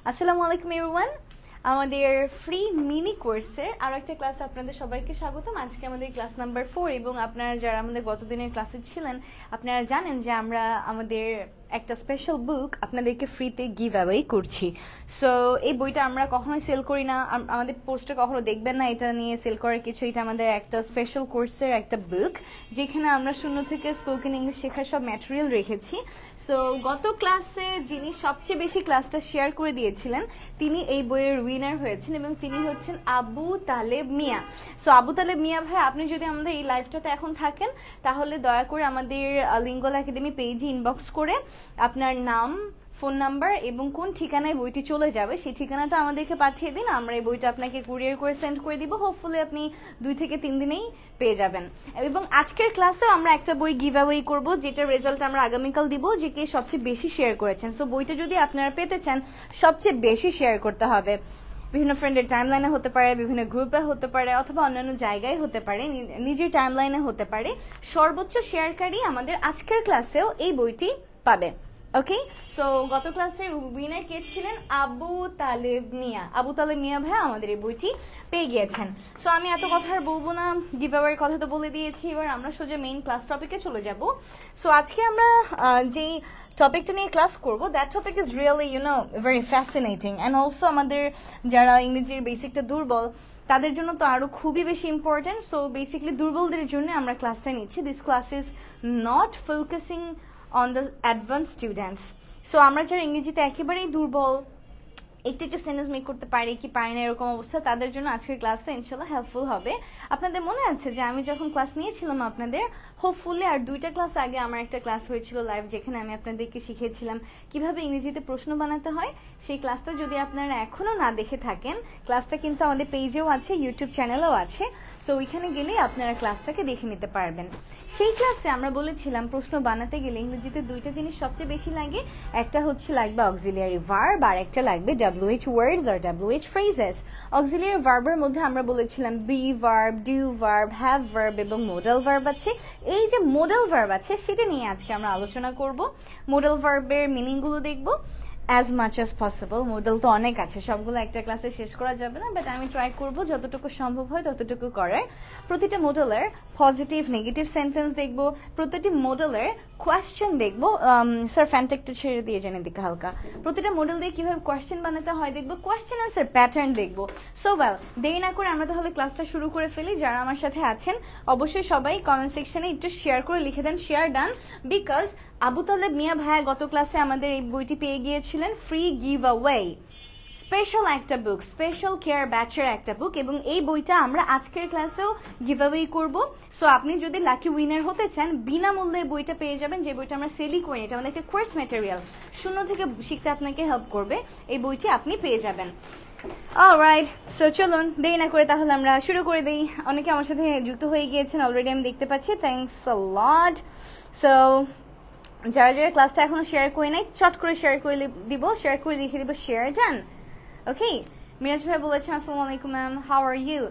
আসসালামু আলাইকুম এভরিওয়ান। আমাদের ফ্রি মিনি কোর্সের আরো একটা ক্লাস আপনাদের সবাইকে স্বাগতম। আজকে আমাদের ক্লাস নাম্বার 4 এবং আপনারা যারা আমাদের গত দিনের ক্লাসে ছিলেন আপনারা জানেন যে আমরা আমাদের একটা স্পেশাল বুক আপনাদেরকে ফ্রিতে গিভ অ্যাওয়ে করছি। সো এই বইটা আমরা কখনোই সেল করি না, আমাদের পোস্টে কখনো দেখবেন না এটা নিয়ে সেল করার কিছু। এটা আমাদের একটা স্পেশাল কোর্সের একটা বুক যেখানে আমরা শূন্য থেকে স্পোকেন ইংলিশ শেখার সব ম্যাটেরিয়াল রেখেছি। সো গত ক্লাসে যিনি সবচেয়ে বেশি ক্লাসটা শেয়ার করে দিয়েছিলেন তিনি এই বইয়ের উইনার হয়েছেন এবং তিনি হচ্ছেন আবু তালেব মিয়া। সো আবু তালেব মিয়া ভাই, আপনি যদি আমাদের এই লাইভটাতে এখন থাকেন তাহলে দয়া করে আমাদের লিঙ্গল একাডেমি পেজে ইনবক্স করে আপনার নাম, ফোন নাম্বার এবং কোন ঠিকানায় বইটি চলে যাবে সেই ঠিকানাটা আমাদেরকে পাঠিয়ে দিন। আমরা এই বইটা আপনাকে কুরিয়ার করে সেন্ড করে দিব। হোপফুলি আপনি 2 থেকে 3 দিনেই পেয়ে যাবেন। এবং আজকের ক্লাসেও আমরা একটা বই গিভ অ্যাওয়ে করব যেটার রেজাল্ট আমরা আগামীকাল দিব, যে কে সবচেয়ে বেশি শেয়ার করেছেন। সো বইটা যদি আপনারা পেতে চান সবচেয়ে বেশি শেয়ার করতে হবে। বিভিন্ন ফ্রেন্ডের টাইমলাইনে হতে পারে, বিভিন্ন গ্রুপে হতে পারে, অথবা অন্যান্য জায়গায় হতে পারে, নিজের টাইমলাইনে হতে পারে। সর্বোচ্চ শেয়ারকারী আমাদের আজকের ক্লাসেও এই বইটি পাবে। ওকে, সো গত ক্লাসের উইনার কে ছিলেন? আবু তালেব মিয়া। আবু তালেব মিয়া ভাই আমাদের এই বইটি পেয়ে গিয়েছেন। সো আমি এত কথা আর বলবো না, গিভ অ্যাওয়ের কথা তো বলে দিয়েছি। এবার আমরা সোজা মেইন ক্লাস টপিকে চলে যাব। সো আজকে আমরা যেই টপিকটা নিয়ে ক্লাস করব, that topic is really very fascinating and also আমাদের যারা ইংরেজির বেসিকটা দুর্বল তাদের জন্য তো আরো খুবই বেশি ইম্পর্টেন্ট। সো বেসিক্যালি দুর্বলদের জন্য আমরা ক্লাসটা নিচ্ছি। This class is not focusing on the advanced students. So আমরা যারা ইংরেজিতে একেবারেই দুর্বল, একটু সেন্টেন্স মেক করতে পারি কি পারি না এরকম অবস্থা, তাদের জন্য আজকের ক্লাসটা ইনশাল্লাহ হেল্পফুল হবে। আপনাদের মনে আছে যে আমি যখন ক্লাস নিয়েছিলাম আপনাদের, হোপফুলি আর 2টা ক্লাস আগে আমার একটা ক্লাস হয়েছিল লাইভ, যেখানে আমি আপনাদেরকে শিখিয়েছিলাম কিভাবে ইংরেজিতে প্রশ্ন বানাতে হয়। সেই ক্লাসটা যদি আপনারা এখনো না দেখে থাকেন, ক্লাসটা কিন্তু আমাদের পেজেও আছে, ইউটিউব চ্যানেলেও আছে। সো ওইখানে গেলেই আপনারা ক্লাসটাকে দেখে নিতে পারবেন। সেই ক্লাসে আমরা বলেছিলাম প্রশ্ন বানাতে গেলে ইংরেজিতে 2টা জিনিস সবচেয়ে বেশি লাগে। একটা হচ্ছে লাগবে অক্সিলিয়ারি ভার্ব আর একটা লাগবে WH words or WH phrases. Auxiliary ভার্বের মধ্যে আমরা বলেছিলাম be verb, do verb, have verb এবং modal verb আছে। এই যে modal verb আছে সেটা নিয়ে আজকে আমরা আলোচনা করব। modal verb-এর মিনিংগুলো দেখব as much as possible. modal তো অনেক আছে, সবগুলো একটা ক্লাসে শেষ করা যাবে না, বাট আমি ট্রাই করব যতটুকু সম্ভব হয় ততটুকু করার। প্রতিটা modal-এর পজিটিভ নেগেটিভ সেন্টেন্স দেখব, প্রতিটি modal-এর কোয়েশ্চেন দেখব। স্যার ফ্যানটেকটা ছেড়ে দিয়ে জানেন দিকে হালকা। প্রতিটা মডেল দিয়ে কিভাবে কোয়েশ্চেন বানাতে হয় দেখব, কোয়েশ্চেন আনসার প্যাটার্ন দেখব। সো ওয়েল, দেরি না করে আমরা তাহলে ক্লাসটা শুরু করে ফেলি। যারা আমার সাথে আছেন অবশ্যই সবাই কমেন্ট সেকশনে একটু শেয়ার করে লিখে দেন share done, because Abu Taleb Mia ভাইয়া গত ক্লাসে আমাদের এই বইটি পেয়ে গিয়েছিলেন ফ্রি গিভ অ্যাওয়ে। স্পেশাল একটা বুক, স্পেশাল কেয়ার ব্যাচের একটা বুক, এবং এই বইটা আমরা আজকের ক্লাসেও গিভ অ্যাওয়ে করব। সো আপনি যদি লাকি উইনার হতে চান বিনামূল্যে বইটা পেয়ে যাবেন, যে বইটা আমরা সেলই করি। এটা আমাদের একটা কোর্স ম্যাটেরিয়াল, শূন্য থেকে শিখতে আপনাকে হেল্প করবে। এই বইটি আপনি পেয়ে যাবেন। অলরাইট, সো চলুন দেরি না করে তাহলে আমরা শুরু করে দিই। অনেকে আমার সাথে যুক্ত হয়ে গিয়েছেন অলরেডি, আমি দেখতে পাচ্ছি। Thanks a lot. সো যারা যারা ক্লাসটা এখনো শেয়ার করে নাই চট করে শেয়ার করে দিব, শেয়ার করে লিখে দিব শেয়ার ডান। ওকে, মিরাজ ভাই বলেছেন আসসালামু আলাইকুম ma'am, how are you?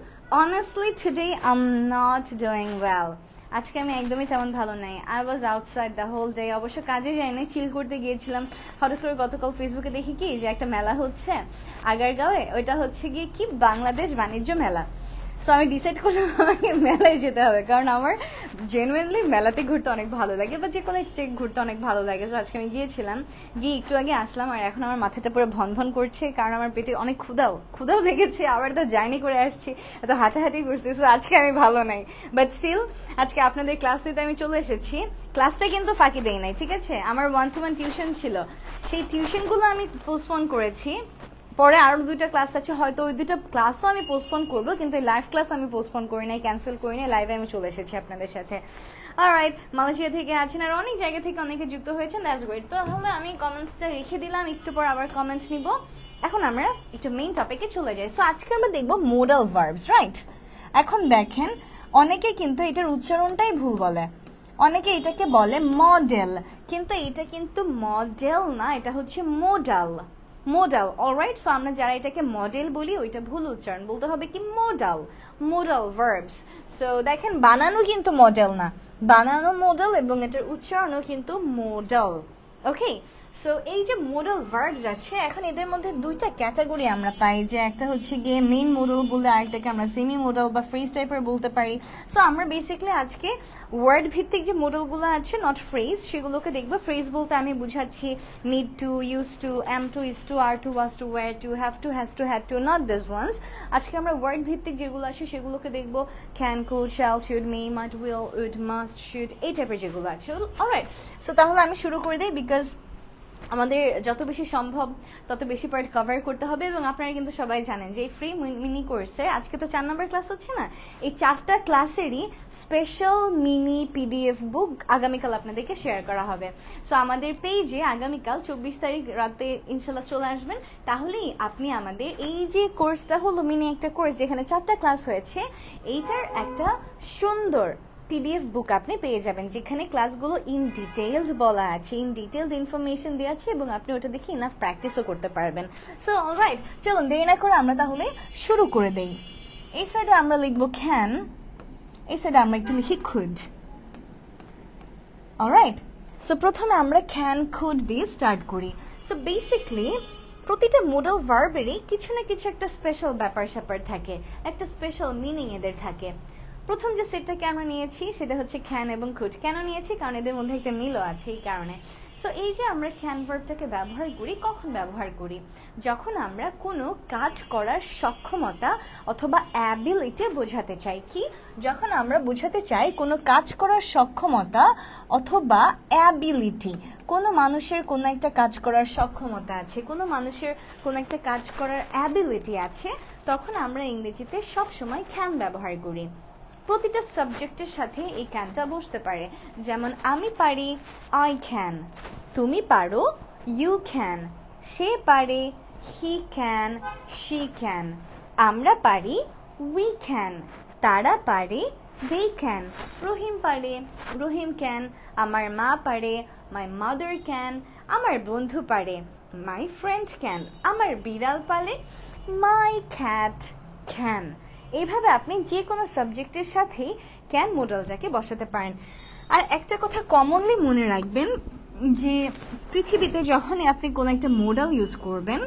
Honestly today I am not doing well. আজকে আমি একদমই তেমন ভালো নাই। I was outside the whole day. অবশ্য কাজে যাইনি, চিল করতে গিয়েছিলাম। হঠাৎ করে গতকাল ফেসবুকে দেখি কি যে একটা মেলা হচ্ছে আগারগাঁওয়ে, ওইটা হচ্ছে গিয়ে কি বাংলাদেশ বাণিজ্য মেলা। সো আমি ডিসাইড করলাম আমাকে মেলায় যেতে হবে, কারণ আমার জেনুইনলি মেলাতে ঘুরতে অনেক ভালো লাগে, বা যে কোনো এক্সচেঞ্জ ঘুরতে অনেক ভালো লাগে। সো আজকে আমি গিয়েছিলাম, গিয়ে একটু আগে আসলাম, আর এখন আমার মাথাটা পুরো ভন ভন করছে, কারণ আমার পেটে অনেক ক্ষুধাও লেগেছে। আবার তো জার্নি করে আসছি, এত হাঁটাহাঁটি করছি। সো আজকে আমি ভালো নাই, বাট স্টিল আজকে আপনাদের ক্লাস নিতে আমি চলে এসেছি। ক্লাসটা কিন্তু ফাঁকি দেই নাই, ঠিক আছে? আমার 1-to-1 টিউশন ছিল, সেই টিউশনগুলো আমি পোস্টপোন করেছি। পরে আরো 2টা ক্লাস আছে, হয়তো ওই 2টা ক্লাসও আমি পোস্টপোন করবো, কিন্তু এই লাইভ ক্লাস আমি পোস্টপোন করি নাই, ক্যান্সেল করি নাই, লাইভে আমি চলে এসেছি আপনাদের সাথে। অলরাইট, মালয়েশিয়া থেকে আছেন আর অনেক জায়গা থেকে অনেকে যুক্ত হয়েছেন, দ্যাটস গ্রেট। তো তাহলে আমি কমেন্টসটা রেখে দিলাম, একটু পর আবার কমেন্ট নিব। এখন আমরা একটু মেইন টপিকে চলে যাই। সো আজকে আমরা দেখবো মোডাল ভার্বস, রাইট? এখন দেখেন অনেকে কিন্তু এটার উচ্চারণটাই ভুল বলে, অনেকে এটাকে বলে মডেল, কিন্তু এটা কিন্তু মডেল না, এটা হচ্ছে মোডাল। Modal, alright. সো আমরা যারা এটাকে মডেল বলি ওইটা ভুল উচ্চারণ, বলতে হবে কি মোডাল, মোডাল ভার্বস। সো দেখেন বানানো কিন্তু মডেল না, বানানো মোডাল এবং এটার উচ্চারণও কিন্তু মোডাল। ওকে, সো এই যে মোডাল ভার্বস আছে, এখন এদের মধ্যে দুইটা ক্যাটাগরি আমরা পাই, যে একটা হচ্ছে গিয়ে মেইন মোডাল বলে, আরেকটাকে আমরা সেমি মোডাল বা ফ্রেজ টাইপের বলতে পারি। সো আমরা বেসিক্যালি আজকে ওয়ার্ড ভিত্তিক যে মোডালগুলো আছে, নট ফ্রেজ, সেগুলোকে দেখবো। ফ্রেজ বলতে আমি বুঝাচ্ছি need to, use to, am to, is to, are to, was to, were to, have to, has to, had to, not this ones. আজকে আমরা ওয়ার্ড ভিত্তিক যেগুলো আছে সেগুলোকে দেখবো, can, could, shall, should, may, might, will, would, must, should, এই টাইপের যেগুলো আছে। অলরাইট, সো তাহলে আমি শুরু করে দিই, বিকজ আমাদের যত বেশি সম্ভব তত বেশি পার্ট কভার করতে হবে। এবং আপনারা কিন্তু সবাই জানেন যে এই ফ্রি মিনি কোর্সে আজকে তো 4 নম্বর ক্লাস হচ্ছে না, এই 4টা ক্লাসেরই স্পেশাল মিনি পিডিএফ বুক আগামীকাল আপনাদেরকে শেয়ার করা হবে। সো আমাদের পেজে আগামীকাল 24 তারিখ রাতে ইনশাল্লাহ চলে আসবেন, তাহলেই আপনি আমাদের এই যে কোর্সটা হলো মিনি একটা কোর্স যেখানে 4টা ক্লাস হয়েছে, এইটার একটা সুন্দর পিডিএফ বুক আপনি পেয়ে যাবেন, যেখানে ক্লাসগুলো ইন ডিটেইলড বলা আছে, ইন ডিটেইলড ইনফরমেশন দেওয়া আছে, এবং আপনি ওটা দেখে ইনাফ প্র্যাকটিসও করতে পারবেন। সো অলরাইট, চলুন দেরি না করে আমরা তাহলে শুরু করে দেই। এই সাইডে আমরা লিখবো ক্যান, এই সাইডে আমরা একটু লিখি কুড। অলরাইট, সো প্রথমে আমরা ক্যান কুড দিয়ে স্টার্ট করি। সো বেসিকলি প্রতিটা মোডাল ভার্বেরই কিছু না কিছু একটা স্পেশাল ব্যাপার স্যাপার থাকে, একটা স্পেশাল মিনিং এদের থাকে। প্রথম যে সেটটাকে আমরা নিয়েছি সেটা হচ্ছে ক্যান এবং কুড। কেন নিয়েছি? কারণ এদের মধ্যে একটা মিলও আছে, এই কারণে। সো এই যে আমরা ক্যান ভার্বটাকে ব্যবহার করি, কখন ব্যবহার করি? যখন আমরা কোনো কাজ করার সক্ষমতা অথবা অ্যাবিলিটি বোঝাতে চাই। কি? যখন আমরা বোঝাতে চাই কোনো কাজ করার সক্ষমতা অথবা অ্যাবিলিটি, কোনো মানুষের কোনো একটা কাজ করার সক্ষমতা আছে, কোনো মানুষের কোনো একটা কাজ করার অ্যাবিলিটি আছে, তখন আমরা ইংরেজিতে সবসময় ক্যান ব্যবহার করি। প্রতিটা সাবজেক্টের সাথে এই ক্যানটা বসতে পারে। যেমন আমি পারি, আই ক্যান, তুমি পারো, ইউ ক্যান, সে পারে, হি ক্যান, শি ক্যান, আমরা পারি, উই ক্যান, তারা পারে, দে ক্যান, রহিম পারে, রহিম ক্যান, আমার মা পারে, মাই মাদার ক্যান, আমার বন্ধু পারে, মাই ফ্রেন্ড ক্যান, আমার বিড়াল পারে, মাই ক্যাট ক্যান। এইভাবে আপনি যে কোনো সাবজেক্টের সাথেই ক্যান মডেলটাকে বসাতে পারেন। আর একটা কথা কমনলি মনে রাখবেন, যে পৃথিবীতে যখনই আপনি কোনো একটা মডেল ইউজ করবেন,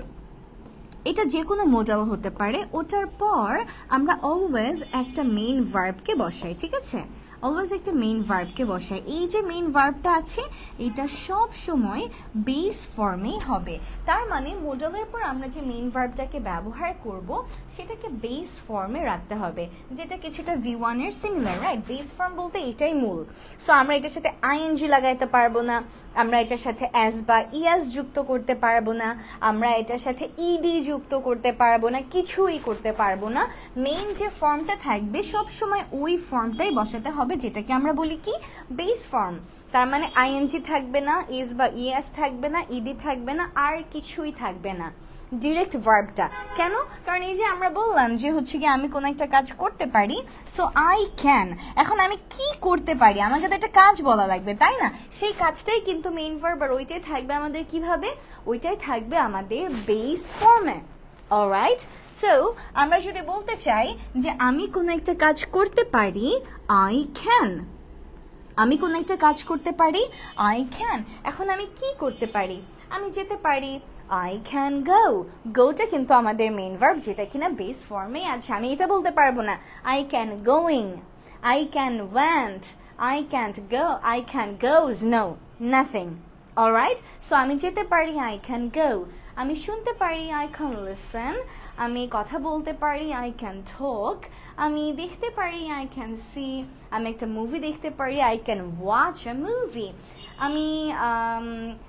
এটা যে কোনো মডেল হতে পারে, ওটার পর আমরা অলওয়েজ একটা মেইন ভার্বকে বসাই, ঠিক আছে? অলওয়েজ একটা মেইন ভার্বকে বসাই। এই যে মেইন ভার্বটা আছে, এটা সব সময় বেস ফর্মেই হবে। তার মানে মডেলের পর আমরা যে মেইন ভার্বটাকে ব্যবহার করব, সেটাকে বেস ফর্মে রাখতে হবে, যেটা কিছুটা V1 এর সিমিলার, রাইট? বেস ফর্ম বলতে এটাই মূল। সো আমরা এটার সাথে আইএনজি লাগাইতে পারবো না, আমরা এটার সাথে অ্যাস বা ইএস যুক্ত করতে পারবো না, আমরা এটার সাথে ইডি যুক্ত করতে পারবো না, কিছুই করতে পারবো না। মেইন যে ফর্মটা থাকবে সব সময় ওই ফর্মটাই বসাতে হবে, যেটাকে আমরা বলি কি? Base form. তার মানে আইএনজি থাকবে না, এস বা ইএস থাকবে না, ইডি থাকবে না, আর কিছুই থাকবে না, ডিরেক্ট ভার্বটা। কেন? কারণ এই যে আমরা বললাম যে হচ্ছে কি আমি কোনো একটা কাজ করতে পারি, সো আই ক্যান। এখন আমি কি করতে পারি? আমাকে তো একটা কাজ বলা লাগবে, তাই না? সেই কাজটাই কিন্তু মেইন ভার্ব, আর ওইটাই থাকবে আমাদের কিভাবে? ওইটাই থাকবে আমাদের বেস ফর্মে। অলরাইট, সো আমরা যদি বলতে চাই যে আমি কোনো একটা কাজ করতে পারি, আই ক্যান। আমি কোনো একটা কাজ করতে পারি, আই ক্যান। এখন আমি কি করতে পারি? আমি যেতে পারি, I can go. Goটা কিন্তু আমাদের মেইন ভার্ব, যেটা কিনা বেস ফর্মে আছে। আমি এটা বলতে পারবো না, I can going, I can went, I can't go, I can goes, no, nothing. Alright? So আমি যেতে পারি, I can go. আমি শুনতে পারি, I can listen. আমি কথা বলতে পারি, I can talk. আমি দেখতে পারি, I can see. আমি একটা মুভি দেখতে পারি, I can watch a movie. আমি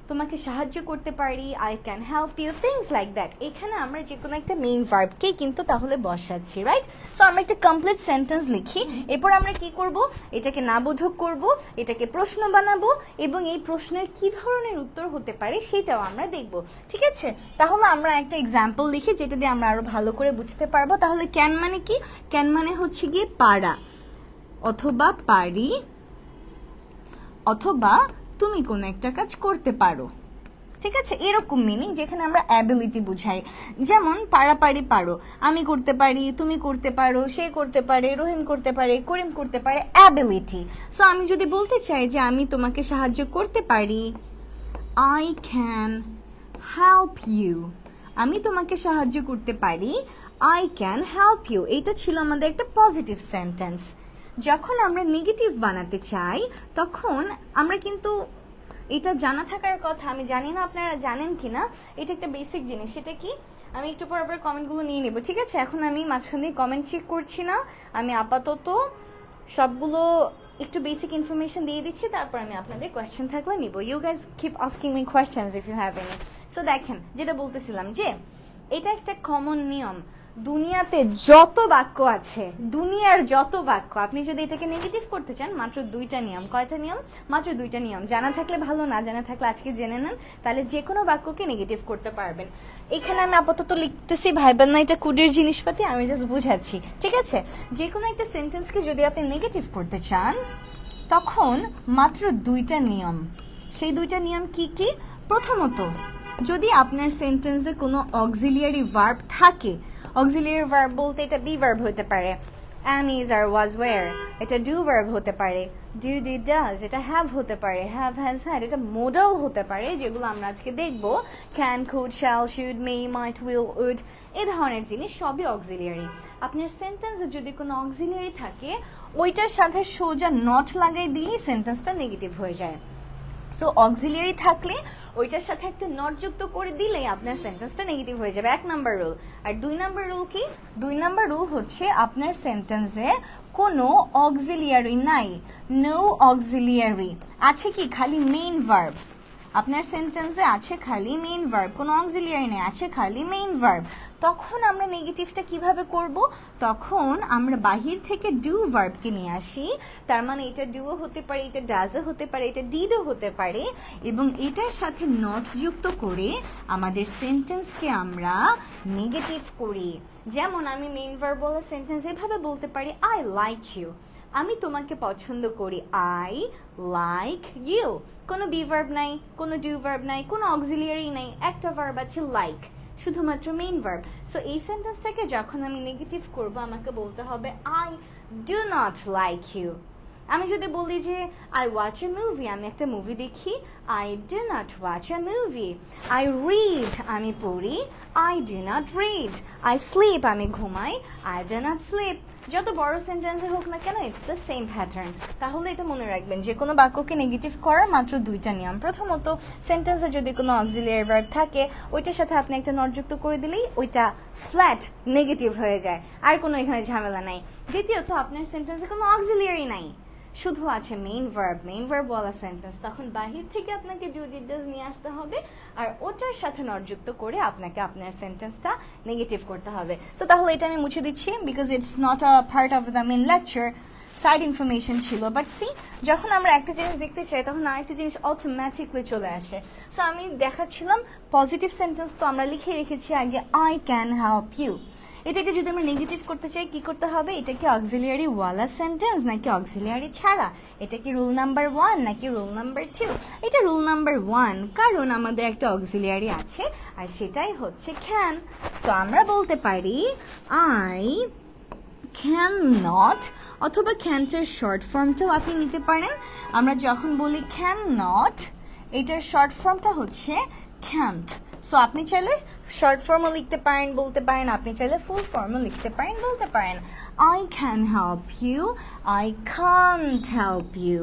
তোমাকে সাহায্য করতে পারি, I can help you, things like that. এখানে আমরা যে কোনো একটা মেইন ভার্বকে কিন্তু তাহলে বসাচ্ছি, রাইট? সো আমরা একটা কমপ্লিট সেন্টেন্স লিখি, এরপর আমরা কি করব? এটাকে নাবোধক করব, এটাকে প্রশ্ন বানাবো, এবং এই প্রশ্নের কি ধরনের উত্তর হতে পারে সেটাও আমরা দেখব, ঠিক আছে? তাহলে আমরা একটা এক্সাম্পল লিখি, যেটা দিয়ে আমরা আরো ভালো করে বুঝতে পারবো। তাহলে ক্যান মানে কি? ক্যান মানে হচ্ছে গিয়ে পারা অথবা পারি, অথবা তুমি কোনো একটা কাজ করতে পারো, ঠিক আছে? এরকম মিনিং, যেখানে আমরা অ্যাবিলিটি বুঝাই। যেমন পারাপারি পারো, আমি করতে পারি, তুমি করতে পারো, সে করতে পারে, রহিম করতে পারে, করিম করতে পারে, অ্যাবিলিটি। সো আমি যদি বলতে চাই যে আমি তোমাকে সাহায্য করতে পারি, I can help you, আমি তোমাকে সাহায্য করতে পারি, I can help you, এটা ছিল আমাদের একটা পজিটিভ সেন্টেন্স। যখন আমরা নেগেটিভ বানাতে চাই তখন আমরা কিন্তু এটা জানা থাকার কথা, আমি জানি না আপনারা জানেন কিনা, এটা একটা বেসিক জিনিস। সেটা কি, আমি একটু পর আবার কমেন্টগুলো নিয়ে নেব, ঠিক আছে? এখন আমি মাঝখানে কমেন্ট চেক করছি না, আমি আপাতত সবগুলো একটু বেসিক ইনফরমেশন দিয়ে দিচ্ছি, তারপর আমি আপনাদের কোয়েশ্চেন থাকলে নিব। You guys keep asking me questions if you have any. So দেখেন, যেটা বলতেছিলাম যে এটা একটা কমন নিয়ম, দুনিয়াতে যত বাক্য আছে, দুনিয়ার যত বাক্য, আপনি যদি এটাকে নেগেটিভ করতে চান, মাত্র দুইটা নিয়ম। কয়টা নিয়ম? মাত্র দুইটা নিয়ম। জানা থাকলে ভালো, না জানা থাকলে আজকে জেনে নেন, তাহলে যে কোনো বাক্যকে নেগেটিভ করতে পারবেন। এখানে আমি আপাতত লিখতেছি, ভাইবেন না এটা কুডের জিনিসপাতি, আমি জাস্ট বুঝাচ্ছি, ঠিক আছে? যে কোনো একটা সেন্টেন্সকে যদি আপনি নেগেটিভ করতে চান তখন মাত্র দুইটা নিয়ম। সেই দুইটা নিয়ম কি কি? প্রথমত, যদি আপনার সেন্টেন্সে কোনো অক্সিলিয়ারি ভার্ব থাকে, অক্সিলিয়ারি ভার্ব বলতে এটা বি ভার্ব হতে পারে, am, is, are, was, were, এটা do verb হতে পারে, do, did, does, এটা have হতে পারে, have, has, had, এটা modal হতে পারে, যেগুলো আমরা আজকে দেখব, can, could, shall, should, may, might, will, would, এই ধরনের জিনিস সবই অক্সিলিয়ারি। আপনার সেন্টেন্সে যদি কোনো অক্সিলিয়ারি থাকে, ওইটার সাথে সোজা নট লাগাই দিলেই সেন্টেন্সটা নেগেটিভ হয়ে যায়। সো অক্সিলিয়ারি থাকলে ওইটার সাথে একটা নট যুক্ত করে দিলেই আপনার সেন্টেন্সটা নেগেটিভ হয়ে যাবে, 1 নাম্বার রুল। আর 2 নাম্বার রুল কি? 2 নাম্বার রুল হচ্ছে আপনার সেন্টেন্সে কোনো অক্সিলিয়ারি নাই, নো অক্সিলিয়ারি। আছে কি? খালি মেইন ভার্ব। আপনার সেন্টেন্সে আছে খালি মেইন ভার্ব, কোনো অক্সিলিয়ারি নেই, আছে খালি মেইন ভার্ব। তখন আমরা নেগেটিভটা কিভাবে করব? তখন আমরা বাহির থেকে ডু ভার্বকে নিয়ে আসি, তার মানে এটা ডুও হতে পারে, এটা ডাজও হতে পারে, এটা ডিডও হতে পারে, এবং এটার সাথে নট যুক্ত করে আমাদের সেন্টেন্সকে আমরা নেগেটিভ করি। যেমন আমি মেইন ভার্ব বলা সেন্টেন্স এভাবে বলতে পারি, আই লাইক ইউ, আমি তোমাকে পছন্দ করি, আই লাইক ইউ। কোনো বি ভার্ব নাই, কোনো ডু ভার্ব নাই, কোনো অক্সিলিয়ারি নাই, একটা ভার্ব আছে লাইক, শুধুমাত্র মেইন ভার্ব। সো এই সেন্টেন্সটাকে যখন আমি নেগেটিভ করব, আমাকে বলতে হবে I do not like you. আমি যদি বলি যে আই ওয়াচ এ মুভি, আমি একটা মুভি দেখি, I do not watch A movie. I read, আমি পড়ি, I do not read. I sleep, আমি ঘুমাই, আই ডু নট স্লিপ। যত বড় সেন্টেন্সে হোক না কেন, ইটস দ্য সেম প্যাটার্ন। তাহলে এটা মনে রাখবেন, যে কোনো বাক্যকে নেগেটিভ করার মাত্র দুইটা নিয়ম। প্রথমত, সেন্টেন্সে যদি কোনো অক্সিলিয়ারি ভার্ব থাকে, ওইটার সাথে আপনি একটা নট যুক্ত করে দিলেই ওইটা ফ্ল্যাট নেগেটিভ হয়ে যায়, আর কোনো এখানে ঝামেলা নাই। দ্বিতীয়ত, আপনার সেন্টেন্সে কোনো অক্সিলিয়ারি নাই, শুধু আছে মেইন ভার্ব ওয়ালা সেন্টেন্স, তখন বাহির থেকে আপনাকে ডু, ডিড, ডাজ নিয়ে আসতে হবে, আর ওটার সাথে নট যুক্ত করে আপনাকে আপনার সেন্টেন্সটা নেগেটিভ করতে হবে। সো তাহলে এটা আমি মুছে দিচ্ছি, because it's not a part of the main lecture, side information ছিল। বাট সি, যখন আমরা একটা জিনিস দেখতে চাই তখন আরেকটা জিনিস অটোমেটিকলি চলে আসে। সো আমি দেখাচ্ছিলাম পজিটিভ সেন্টেন্স, তো আমরা লিখে রেখেছি আগে আই ক্যান হেল্প ইউ। এটাকে যদি আমরা নেগেটিভ করতে চাই কি করতে হবে? এটা কি অক্সিলিয়ারি ওয়ালা সেন্টেন্স নাকি অক্সিলিয়ারি ছাড়া? এটা কি রুল নাম্বার 1 নাকি রুল নাম্বার 2? এটা রুল নাম্বার 1, কারণ আমাদের একটা অক্সিলিয়ারি আছে, আর সেটাই হচ্ছে ক্যান। সো আমরা বলতে পারি আই ক্যান নট, অথবা ক্যানটার শর্ট ফর্মটাও আপনি নিতে পারেন। আমরা যখন বলি ক্যান নট, এটার শর্ট ফর্মটা হচ্ছে ক্যান্ট। সো আপনি চাইলে শর্ট ফর্মও লিখতে পারেন, বলতে পারেন, আপনি চাইলে ফুল ফর্মও লিখতে পারেন, বলতে পারেন। I can help you, I can't help you,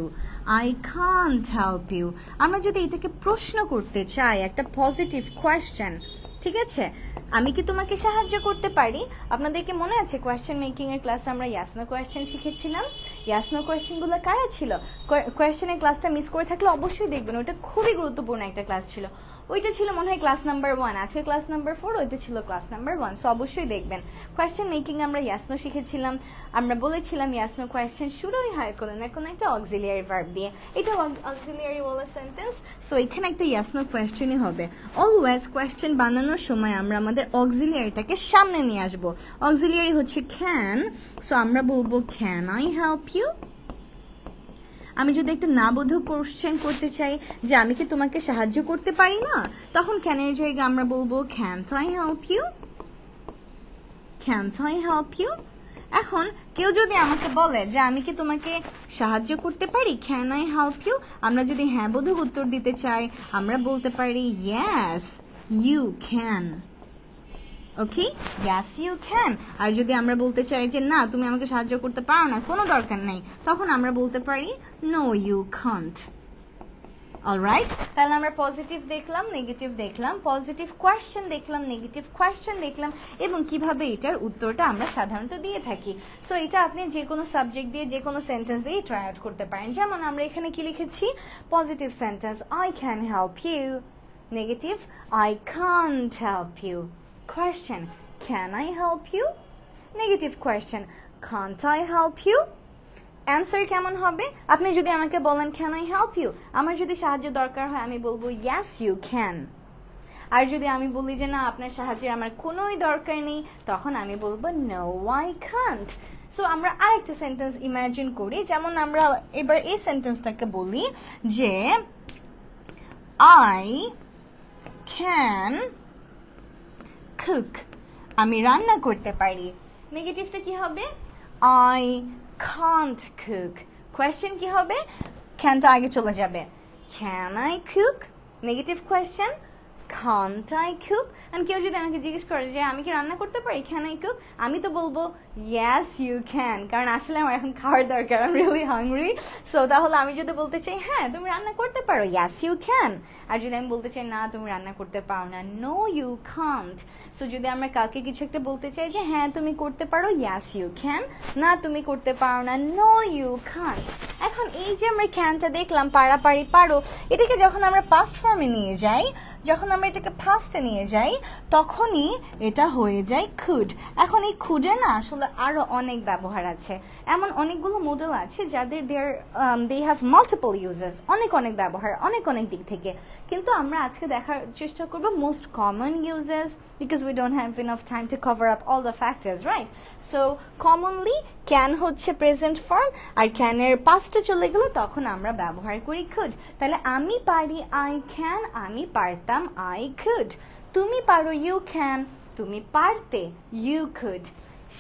I can't help you. আমরা যদি এটাকে প্রশ্ন করতে চাই, একটা পজিটিভ কোয়েশ্চেন, ঠিক আছে, আমি কি তোমাকে সাহায্য করতে পারি? আপনাদেরকে মনে আছে কোয়েশ্চেন মেকিং এর ক্লাসে আমরা ইয়াস নো কোয়েশ্চেন শিখেছিলাম? ইয়াস নো কোয়েশ্চেনগুলো কারা ছিল? কোয়েশ্চেনের ক্লাসটা মিস করে থাকলে অবশ্যই দেখবেন, ওটা খুবই গুরুত্বপূর্ণ একটা ক্লাস ছিল। ওইটা ছিল মনে হয় ক্লাস নাম্বার 1, আজকে ক্লাস নাম্বার 4, ওইটা ছিল ক্লাস নাম্বার 1। সো অবশ্যই দেখবেন। কোয়েশ্চেন মেকিং আমরা ইয়াস নো শিখেছিলাম, আমরা বলেছিলাম ইয়াস নো কোয়েশ্চেন শুরুই হয় কোনো না কোনো একটা অক্সিলিয়ারি ভার্ব দিয়ে, এটা অক্সিলিয়ারি ওয়ালা সেন্টেন্স। সো এখানে একটা ইয়াস নো কোয়েশ্চেনই হবে। অলওয়েজ কোয়েশ্চেন বানানোর সময় আমরা আমাদের অক্সিলিয়ারিটাকে সামনে নিয়ে আসবো। অক্সিলিয়ারি হচ্ছে ক্যান, সো আমরা বলবো ক্যান আই হেল্প ইউ। আমি যদি একটা না বোধক কোশ্চেন করতে চাই যে আমি কি তোমাকে সাহায্য করতে পারি না, তখন ক্যানের জায়গায় আমরা বলবো can't I help you, can't I help you. এখন কেউ যদি আমাকে বলে যে আমি কি তোমাকে সাহায্য করতে পারি, ক্যান আই হেল্প ইউ, আমরা যদি হ্যাঁ বোধক উত্তর দিতে চাই আমরা বলতে পারি yes you can. Okay, yes you can. আর যদি আমরা বলতে চাই যে না তুমি আমাকে সাহায্য করতে পারো না, কোনো দরকার নেই, তখন আমরা বলতে পারি নো ইউ কান্ট। অলরাইট, তাহলে আমরা পজিটিভ দেখলাম, নেগেটিভ দেখলাম, পজিটিভ কোয়েশ্চেন দেখলাম, নেগেটিভ কোয়েশ্চেন দেখলাম, এবং কিভাবে এটার উত্তরটা আমরা সাধারণত দিয়ে থাকি। সো এটা আপনি যে কোনো সাবজেক্ট দিয়ে যে কোনো সেন্টেন্স দিয়ে ট্রাই আউট করতে পারেন। যেমন আমরা এখানে কি লিখেছি, positive sentence I can help you, negative I can't help you. Question can I help you, negative question Kant I help you. Answer কেমন হবে, আপনি যদি আমাকে বলেন ক্যান আই হেল্প ইউ, আমার যদি সাহায্য দরকার হয় আমি বলবো ইয়েস ইউ ক্যান। আর যদি আমি বলি যে না আপনার সাহায্যের আমার কোনোই দরকার নেই, তখন আমি বলবো নো আই কান্ট। সো আমরা আরেকটা সেন্টেন্স ইমাজিন করি, যেমন আমরা এবার এই সেন্টেন্সটাকে বলি যে আই ক্যান কুক, আমি রান্না করতে পারি। নেগেটিভটা কি হবে, আই can't cook। কোয়েশ্চেন কি হবে, ক্যানটা আগে চলে যাবে, can I cook, negative question can't I cook। and কেউ যদি আমাকে জিজ্ঞেস করে যে আমি কি রান্না করতে পারি, can I cook, আমি তো বলবো yes you can, কারণ আসলে আমার এখন খাওয়ার দরকার, I'm really hungry। সো তাহলে আমি যদি বলতে চাই হ্যাঁ তুমি রান্না করতে পারো, yes you can। আর যদি আমি বলতে চাই না তুমি রান্না করতে পারো না, no you can't। সো যদি আমরা কাউকে কিছু একটা বলতে চাই যে হ্যাঁ তুমি করতে পারো, yes you can, না তুমি করতে পারো না, no you can't। এখন এই যে আমরা ক্যানটা দেখলাম, পারাপারি পারো, এটাকে যখন আমরা পাস্ট ফর্মে নিয়ে যাই, যখন আমরা এটাকে ফার্স্টে নিয়ে যাই, তখনই এটা হয়ে যায় খুড। এখন এই খুডের না আসলে আরো অনেক ব্যবহার আছে, এমন অনেকগুলো মডেল আছে যাদের দে হ্যাভ মাল্টিপল ইউজেস, অনেক অনেক ব্যবহার অনেক অনেক দিক থেকে। কিন্তু আমরা আজকে দেখার চেষ্টা করব most common uses, because we don't have enough time to cover up all the factors, right? So commonly can হচ্ছে প্রেজেন্ট ফর্ম, আর ক্যানের পাস্টে চলে গেলে তখন আমরা ব্যবহার করি কুড। তাহলে আমি পারি আই ক্যান, আমি পারতাম আই কুড। তুমি পারো ইউ ক্যান, তুমি পারতে ইউ কুড।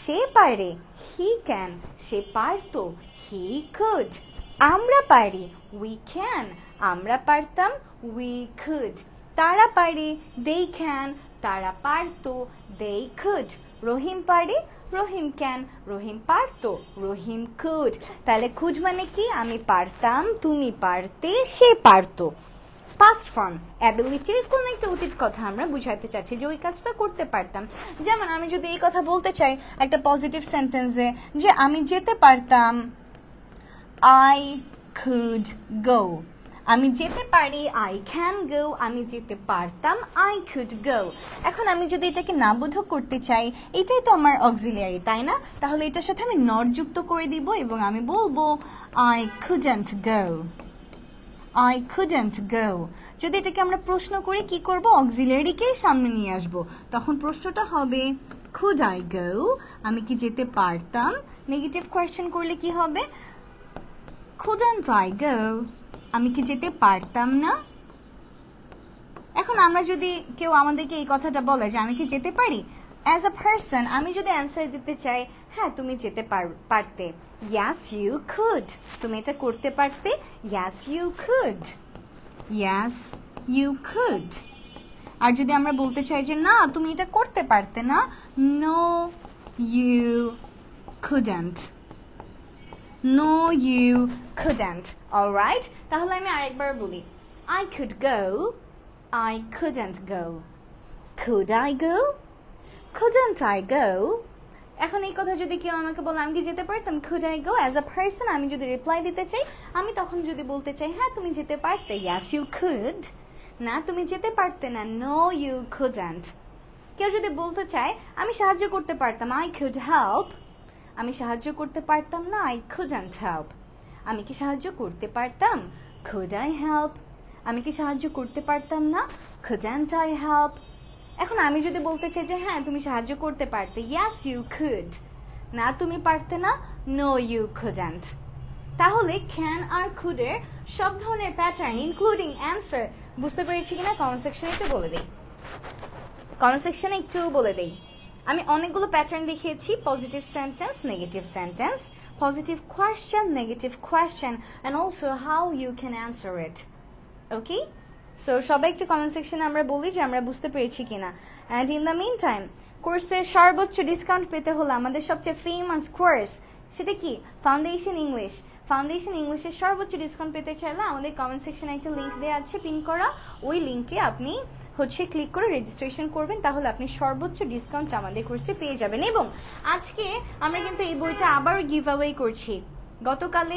সে পারে হি ক্যান, সে পারতো হি কুড। আমরা পারি উই ক্যান, আমরা পারতাম উই কুড। তারা পারে দে ক্যান, তারা পারতো দে কুড। রহিম পারে রহিম ক্যান, রহিম পারতো রহিম কুড। তাহলে কুড মানে কি, আমি পারতাম, তুমি পারতে, সে পারতো। পাস্ট ফর্ম অ্যাবিলিটির কোন একটা অতীত কথা আমরা বুঝাতে চাচ্ছি যে ওই কাজটা করতে পারতাম। যেমন আমি যদি এই কথা বলতে চাই একটা পজিটিভ সেন্টেন্সে যে আমি যেতে পারতাম, আই কুড গো। আমি যেতে পারি আই ক্যান গো, আমি যেতে পারতাম আই কুড গো। এখন আমি যদি এটাকে না বোধক করতে চাই, এটাই তো আমার অক্সিলিয়ারি, তাই না? তাহলে এটার সাথে আমি নট যুক্ত করে দিব এবং আমি বলবো I couldn't go, I couldn't go। যদি এটাকে আমরা প্রশ্ন করি কি করব, অক্সিলিয়ারিকে সামনে নিয়ে আসব, তখন প্রশ্নটা হবে could I go, আমি কি যেতে পারতাম। নেগেটিভ কোয়েশ্চেন করলে কি হবে, couldn't I go, আমি কি যেতে পারতাম না। এখন আমরা যদি কেউ আমাদেরকে এই কথাটা বলে যে আমি কি যেতে পারি, অ্যাজ আ পারসন আমি যদি অ্যান্সার দিতে চাই হ্যাঁ তুমি যেতে পারতে, yes you could, তুমি এটা করতে পারতে, yes you could, yes you could। আর যদি আমরা বলতে চাই যে না তুমি এটা করতে পারতে না, no you couldn't, no you couldn't। Alright, তাহলে আমি আরেকবার বলি, I could go, I couldn't go, could I go, couldn't I go। এখন এই কথা যদি কেউ আমাকে বলে আমি কি যেতে পারতাম, could I go, as a person আমি যদি রিপ্লাই দিতে চাই, আমি তখন যদি বলতে চাই হ্যাঁ তুমি যেতে পারতে, yes you could, না তুমি যেতে পারতে না, no you couldn't। কেউ যদি বলতে চায় আমি সাহায্য করতে পারতাম, I could help, আমি সাহায্য করতে পারতাম না, I couldn't help। আমি কি সাহায্য করতে পারতাম, could I help, আমি কি সাহায্য করতে পারতাম না, couldn't I help। এখন আমি যদি বলতে চাই যে হ্যাঁ তুমি সাহায্য করতে পারতে, yes you could, না তুমি পারতে না, no you couldn't। তাহলে ক্যান আর could এর সব ধরনের প্যাটার্ন ইনক্লুডিং অ্যান্সার বুঝতে পেরেছি কিনা কমেন্ট সেকশনে একটু বলে দেই, কমেন্ট সেকশনে একটু বলে দেই। আমি অনেকগুলো প্যাটার্ন দেখিয়েছি, positive sentence, negative sentence, positive question, negative question, and also how you can answer it. Okay? So সবাই একটু কমেন্ট সেকশনে আমরা বলি যে আমরা বুঝতে পেরেছি কিনা। And in the meantime, কোর্সের সর্বোচ্চ ডিসকাউন্ট পেতে হলে আমাদের সবচেয়ে ফেমাস কোর্স, সেটা কি? Foundation English. ফাউন্ডেশন ইংলিশের সর্বোচ্চ ডিসকাউন্ট পেতে চাইলে আমাদের কমেন্ট সেকশনে একটা লিঙ্ক দেওয়া আছে পিন করা, ওই লিঙ্কে আপনি ক্লিক করে রেজিস্ট্রেশন করবেন, তাহলে আপনি সর্বোচ্চ ডিসকাউন্ট আমাদের কোর্সে পেয়ে যাবেন। এবং আজকে আমরা কিন্তু এই বইটা আবার গিভ অ্যাওয়ে করছি। গতকালে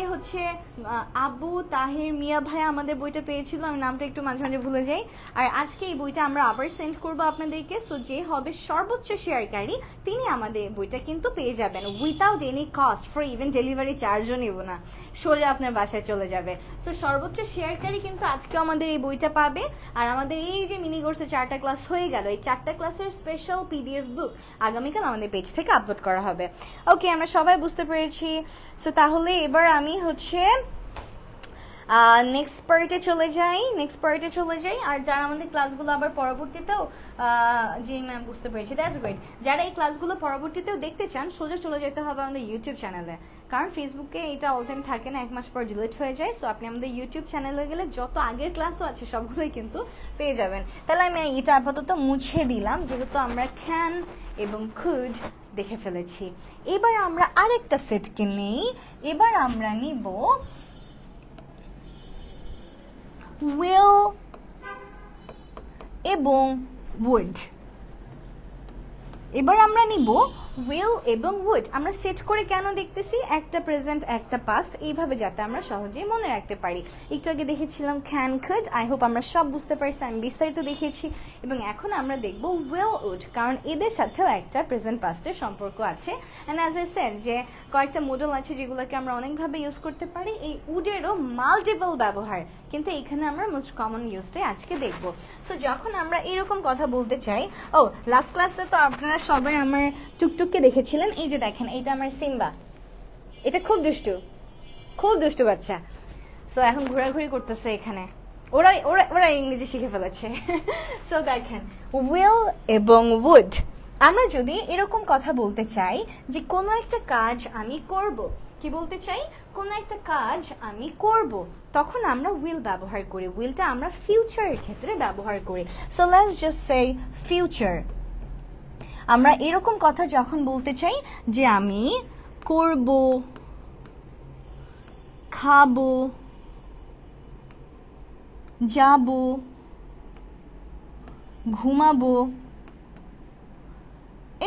আবু তাহের মিয়া ভাই আমাদের বইটা পেয়েছিল, আমি নামটা একটু মাঝে মাঝে ভুলে যাই। আর আজকে এই বইটা আমরা আবার সেন্ড করব আপনাদেরকে। সো যে হবে সর্বোচ্চ শেয়ারকারী তিনি আমাদের বইটা কিন্তু পেয়ে যাবেন without any cost, for even delivery চার্জও নেব না, সোজা আপনার বাসায় চলে যাবে। সো সর্বোচ্চ শেয়ারকারী কিন্তু আজকে আমাদের এই বইটা পাবে। আর আমাদের এই যে মিনি কোর্সে 4টা ক্লাস হয়ে গেল, এই 4টা ক্লাসের স্পেশাল পিডিএফ বুক আগামীকাল আমাদের পেজ থেকে আপলোড করা হবে। ওকে, আমরা সবাই বুঝতে পেরেছি। সো তাহলে এবার আমি নেক্সট পার্টে চলে যাই। আর যারা আমাদের ক্লাসগুলো আবার পরবর্তীতেও জি ম্যাম বুঝতে পেরেছি, দ্যাটস গ্রেট। যারা এই ক্লাসগুলো পরবর্তীতেও দেখতে চান সোজা চলে যেতে হবে আমাদের ইউটিউব চ্যানেলে, কারণ ফেসবুকে এটা অল টাইম থাকে না, 1 মাস পর ডিলিট হয়ে যায়। সো আপনি আমাদের ইউটিউব চ্যানেলে গেলে যত আগের ক্লাসও আছে সবগুলোই কিন্তু পেয়ে যাবেন। তাহলে আমি এটা আপাতত মুছে দিলাম, যেহেতু আমরা ক্যান এবং কুড দেখে ফেলেছি। এবার আমরা আরেকটা সেটকে নেই, এবার আমরা নিব will এবং would। এবার আমরা নিব will এবং would। আমরা সেট করে কেন দেখতেছি, একটা প্রেজেন্ট একটা পাস্ট, এইভাবে যাতে আমরা সহজেই মনে রাখতে পারি। একটু আগে দেখেছিলাম ক্যান কুড, আই হোপ আমরা সব বুঝতে পারছি, আমি বিস্তারিত দেখেছি। এবং এখন আমরা দেখব will would, কারণ এদের সাথেও একটা প্রেজেন্ট পাস্টের সম্পর্ক আছে। অ্যান্ড অ্যাজ এ সেড যে কয়েকটা মডেল আছে যেগুলোকে আমরা অনেকভাবে ইউজ করতে পারি, এই উডেরও মাল্টিপল ব্যবহার, কিন্তু এখানে আমরা মোস্ট কমন ইউজটাই আজকে দেখব। সো যখন আমরা এরকম কথা বলতে চাই, লাস্ট ক্লাসে তো আপনারা সবাই আমার টুকটুককে দেখেছিলেন, এই যে দেখেন এটা আমার সিম্বা, এটা খুব দুষ্টু বাচ্চা। সো এখন ঘোরাঘুরি করতেছে এখানে, ওরা ইংরেজি শিখে ফেলেছে। সো দেখেন will এবং would, আমরা যদি এরকম কথা বলতে চাই যে কোনো একটা কাজ আমি করব, কি বলতে চাই, কোনো একটা কাজ আমি করব, তখন আমরা will ব্যবহার করি। willটা আমরা ফিউচারের ক্ষেত্রে ব্যবহার করি। So let's just say future. আমরা এরকম কথা যখন বলতে চাই যে আমি করব, খাবো, যাব, ঘুমাবো,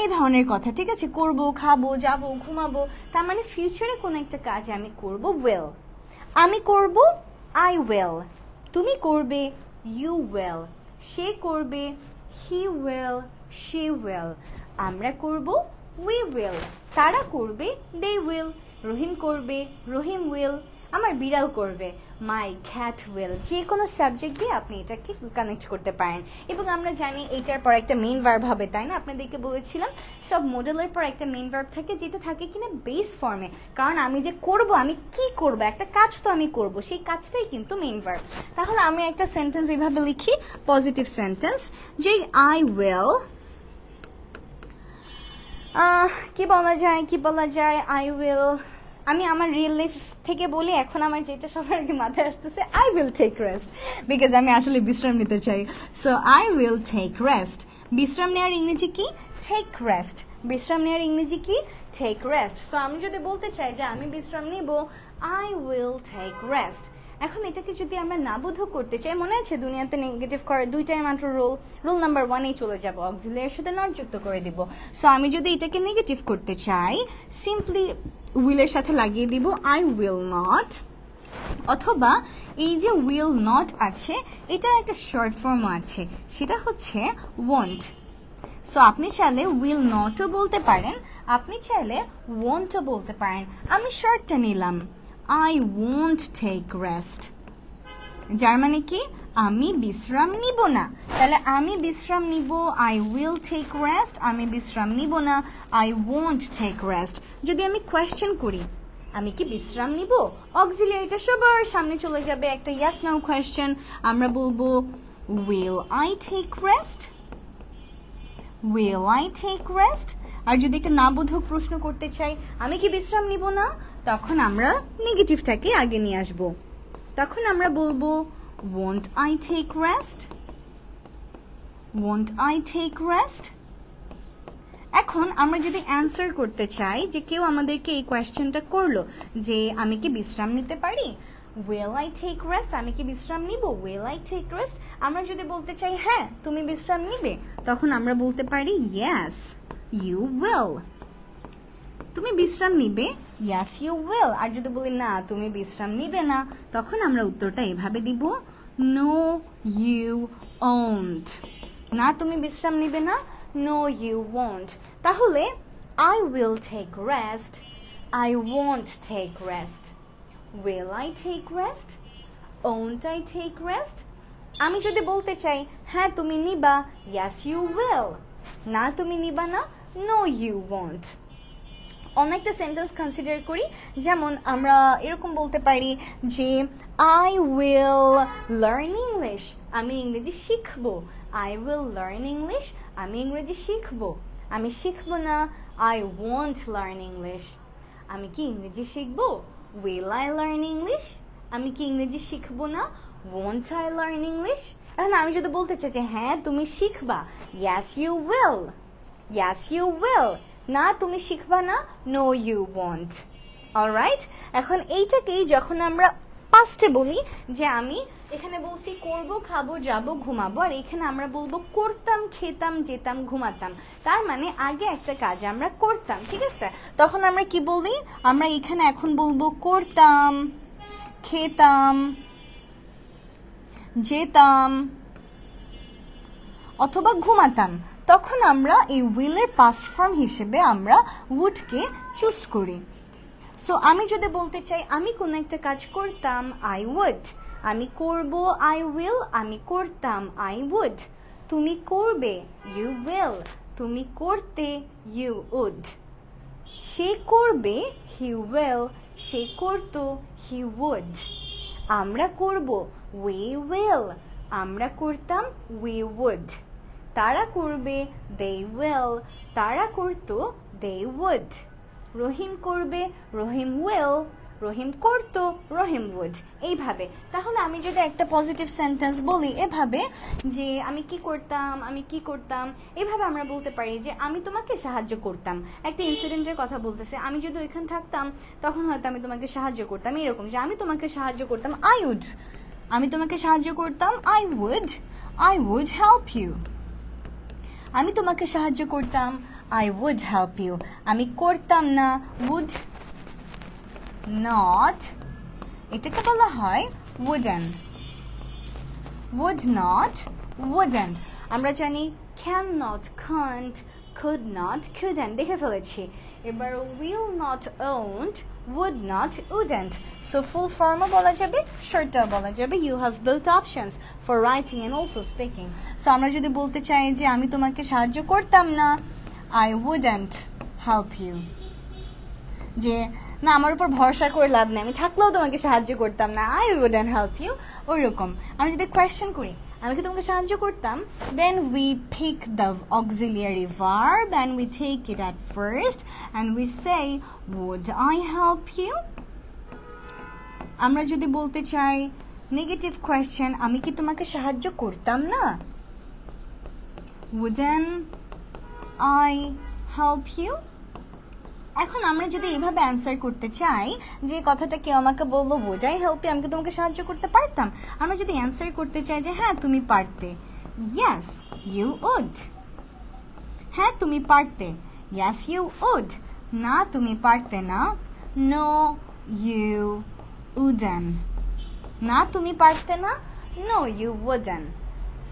এই ধরনের কথা, ঠিক আছে? করব, খাবো, যাব, ঘুমাবো, তার মানে ফিউচারে কোনো একটা কাজ আমি করব will। আমি করব I will, তুমি করবে you will, সে করবে he will, she will, আমরা করব we will, তারা করবে they will, রহিম করবে রহিম will, আমার বিড়াল করবে মাই ক্যাট উইল। যে কোনো সাবজেক্ট দিয়ে আপনি এটাকে কানেক্ট করতে পারেন। এবং আমরা জানি এইটার পর একটা মেইন ভার্ব হবে, তাই না? আপনাদেরকে বলেছিলাম সব মডেলের পর একটা মেইন ভার্ব থাকে, যেটা থাকে কিনা বেস ফর্মে, কারণ আমি যে করব, আমি কি করব, একটা কাজ তো আমি করব, সেই কাজটাই কিন্তু মেইন ভার্ব। তাহলে আমি একটা সেন্টেন্স এইভাবে লিখি, পজিটিভ সেন্টেন্স, যে আই উইল, কি বলা যায় আই উইল, আমি আমার রিয়েল লাইফ থেকে বলি, এখন আমার যেটা সবার আগে মাথায় আসতেছে, I will take rest, because আমি আসলে বিশ্রাম নিতে চাই। So I will take rest. বিশ্রাম নেওয়ার ইংরেজি কি? Take rest. বিশ্রাম নেওয়ার ইংরেজি কি? Take rest. সো আমি যদি বলতে চাই যে আমি বিশ্রাম নিব, আই উইল টেক রেস্ট। এখন এটাকে যদি আমরা নাবোধ করতে চাই, মনে আছে দুনিয়াতে নেগেটিভ করার দুইটাই মাত্র রুল নাম্বার 1-এই চলে যাব, অক্সিলিয়ারির সাথে নট যুক্ত করে দিব। সো আমি যদি এটাকে নেগেটিভ করতে চাই, সিম্পলি উইলের সাথে লাগিয়ে দিব আই উইল নট, অথবা এই যে উইল নট আছে এটার একটা শর্ট ফর্ম আছে, সেটা হচ্ছে ওয়ন্ট। সো আপনি চাইলে উইল নটও বলতে পারেন, আপনি চাইলে ওয়ন্টও বলতে পারেন। আমি শর্টটা নিলাম, I won't take rest, যার মানে কি আমি বিশ্রাম নিব না। তাহলে আমি বিশ্রাম নিব, I will take rest, আমি বিশ্রাম নিব না, I won't take rest। যদি আমি কোয়েশ্চেন করি আমি কি বিশ্রাম নিব, অক্সিলিয়ারিটা সবার সামনে চলে যাবে, একটা yes no কোয়েশ্চেন। আমরা বলবো will I take rest, will I take rest? আর যদি একটা না বোধক প্রশ্ন করতে চাই আমি কি বিশ্রাম নিব না, তখন আমরা নেগেটিভটাকে আগে নিয়ে আসব। তখন আমরা বলবো won't I take rest? won't I take rest? এখন আমরা যদি অ্যানসার করতে চাই যে কেউ আমাদেরকে এই কোয়েশ্চেনটা করলো যে আমি কি বিশ্রাম নিতে পারি, will I take rest? আমি কি বিশ্রাম নিব, will I take rest? আমরা যদি বলতে চাই হ্যাঁ তুমি বিশ্রাম নিবে, তখন আমরা বলতে পারি yes you will. তুমি বিশ্রাম নিবে, yes you will. আর যদি বলি না তুমি বিশ্রাম নিবে না, তখন আমরা উত্তরটা এভাবে দিব no you won't. না তুমি বিশ্রাম নিবে না, no you won't. তাহলে I will take rest, I won't take rest. Will I take rest? Won't I take rest? আমি যদি বলতে চাই হ্যাঁ তুমি নিবা, yes you will. না তুমি নিবা না, no you won't. অনেকটা সেন্টেন্স কনসিডার করি, যেমন আমরা এরকম বলতে পারি যে I will learn English. আমি ইংরেজি শিখবো। I will learn English. আমি ইংরেজি শিখবো। আমি শিখবো না, I won't learn English. আমি কি ইংরেজি শিখবো? Will I learn English? আমি কি ইংরেজি শিখবো না, won't I learn English? এখন আমি যদি বলতে চাই যে হ্যাঁ তুমি শিখবা, yes you will. yes you will. না তুমি শিখবা না, no you won't. অলরাইট, এখন এইটাকেই যখন আমরা পাস্টে বলি যে আমি এখানে বলছি করব, খাবো, যাব, ঘুমাবো, আর এখানে আমরা বলবো করতাম, খেতাম, যেতাম, ঘুমাতাম। তার মানে আগে একটা কাজ আমরা করতাম, ঠিক আছে? তখন আমরা কি বলি, আমরা এখানে এখন বলবো করতাম, খেতাম, যেতাম অথবা ঘুমাতাম। তখন আমরা এই উইলের পাস্ট ফর্ম হিসেবে আমরা উডকে চুজ করি। সো আমি যদি বলতে চাই আমি কোন একটা কাজ করতাম, আই উড। আমি করব, আই উইল। আমি করতাম, আই উড। তুমি করবে, ইউ উইল। তুমি করতে, ইউ উড। সে করবে, হি উইল। সে করতো, হি উড। আমরা করব, উই উইল। আমরা করতাম, উই উড। তারা করবে, দে উইল। তারা করতো, দে উড। রহিম করবে, রহিম উইল। রহিম করতো, রহিম উড। এইভাবে। তাহলে আমি যদি একটা পজিটিভ সেন্টেন্স বলি এভাবে যে আমি কি করতাম, আমি কি করতাম, এভাবে আমরা বলতে পারি যে আমি তোমাকে সাহায্য করতাম। একটা ইনসিডেন্টের কথা বলতেছে, আমি যদি ওইখানে থাকতাম তখন হয়তো আমি তোমাকে সাহায্য করতাম। এরকম যে আমি তোমাকে সাহায্য করতাম, আই উড। আমি তোমাকে সাহায্য করতাম, আই উড হেল্প ইউ। আমি তোমাকে সাহায্য করতাম, I would help you. আমি করতাম না, would not, এটাকে বলা হয় wouldn't. would not, wouldn't. আমরা জানি cannot, can't, could not, couldn't, দেখে ফেলেছি। এবার will not, won't, would not, wouldn't. So full form বলা যাবে, shortও বলা যাবে। You have both options for writing and also speaking. So আমরা যদি বলতে চাই যে আমি তোমাকে সাহায্য করতাম না, I wouldn't help you. যে না আমার উপর ভরসা করে লাভ নেই, আমি থাকলেও তোমাকে সাহায্য করতাম না, I wouldn't help you. ওইরকম আমরা যদি কোয়েশ্চেন করি আমি কি তোমাকে সাহায্য করতাম, then we pick the auxiliary verb and we take it at first and we say would I help you. আমরা যদি বলতে চাই নেগেটিভ কোয়েশ্চেন আমি কি তোমাকে সাহায্য করতাম না, wouldn't I help you. এখন আমরা যদি এইভাবে অ্যান্সার করতে চাই যে কথাটা কেউ আমাকে বললো would I help you, আমি কি তোমাকে সাহায্য করতে পারতাম, আমরা যদি অ্যান্সার করতে চাই যে হ্যাঁ তুমি পারতে, yes you would. হ্যাঁ তুমি পারতে, yes you would. না তুমি পারতে না, no you wouldn't. না তুমি পারতে না, no you wouldn't.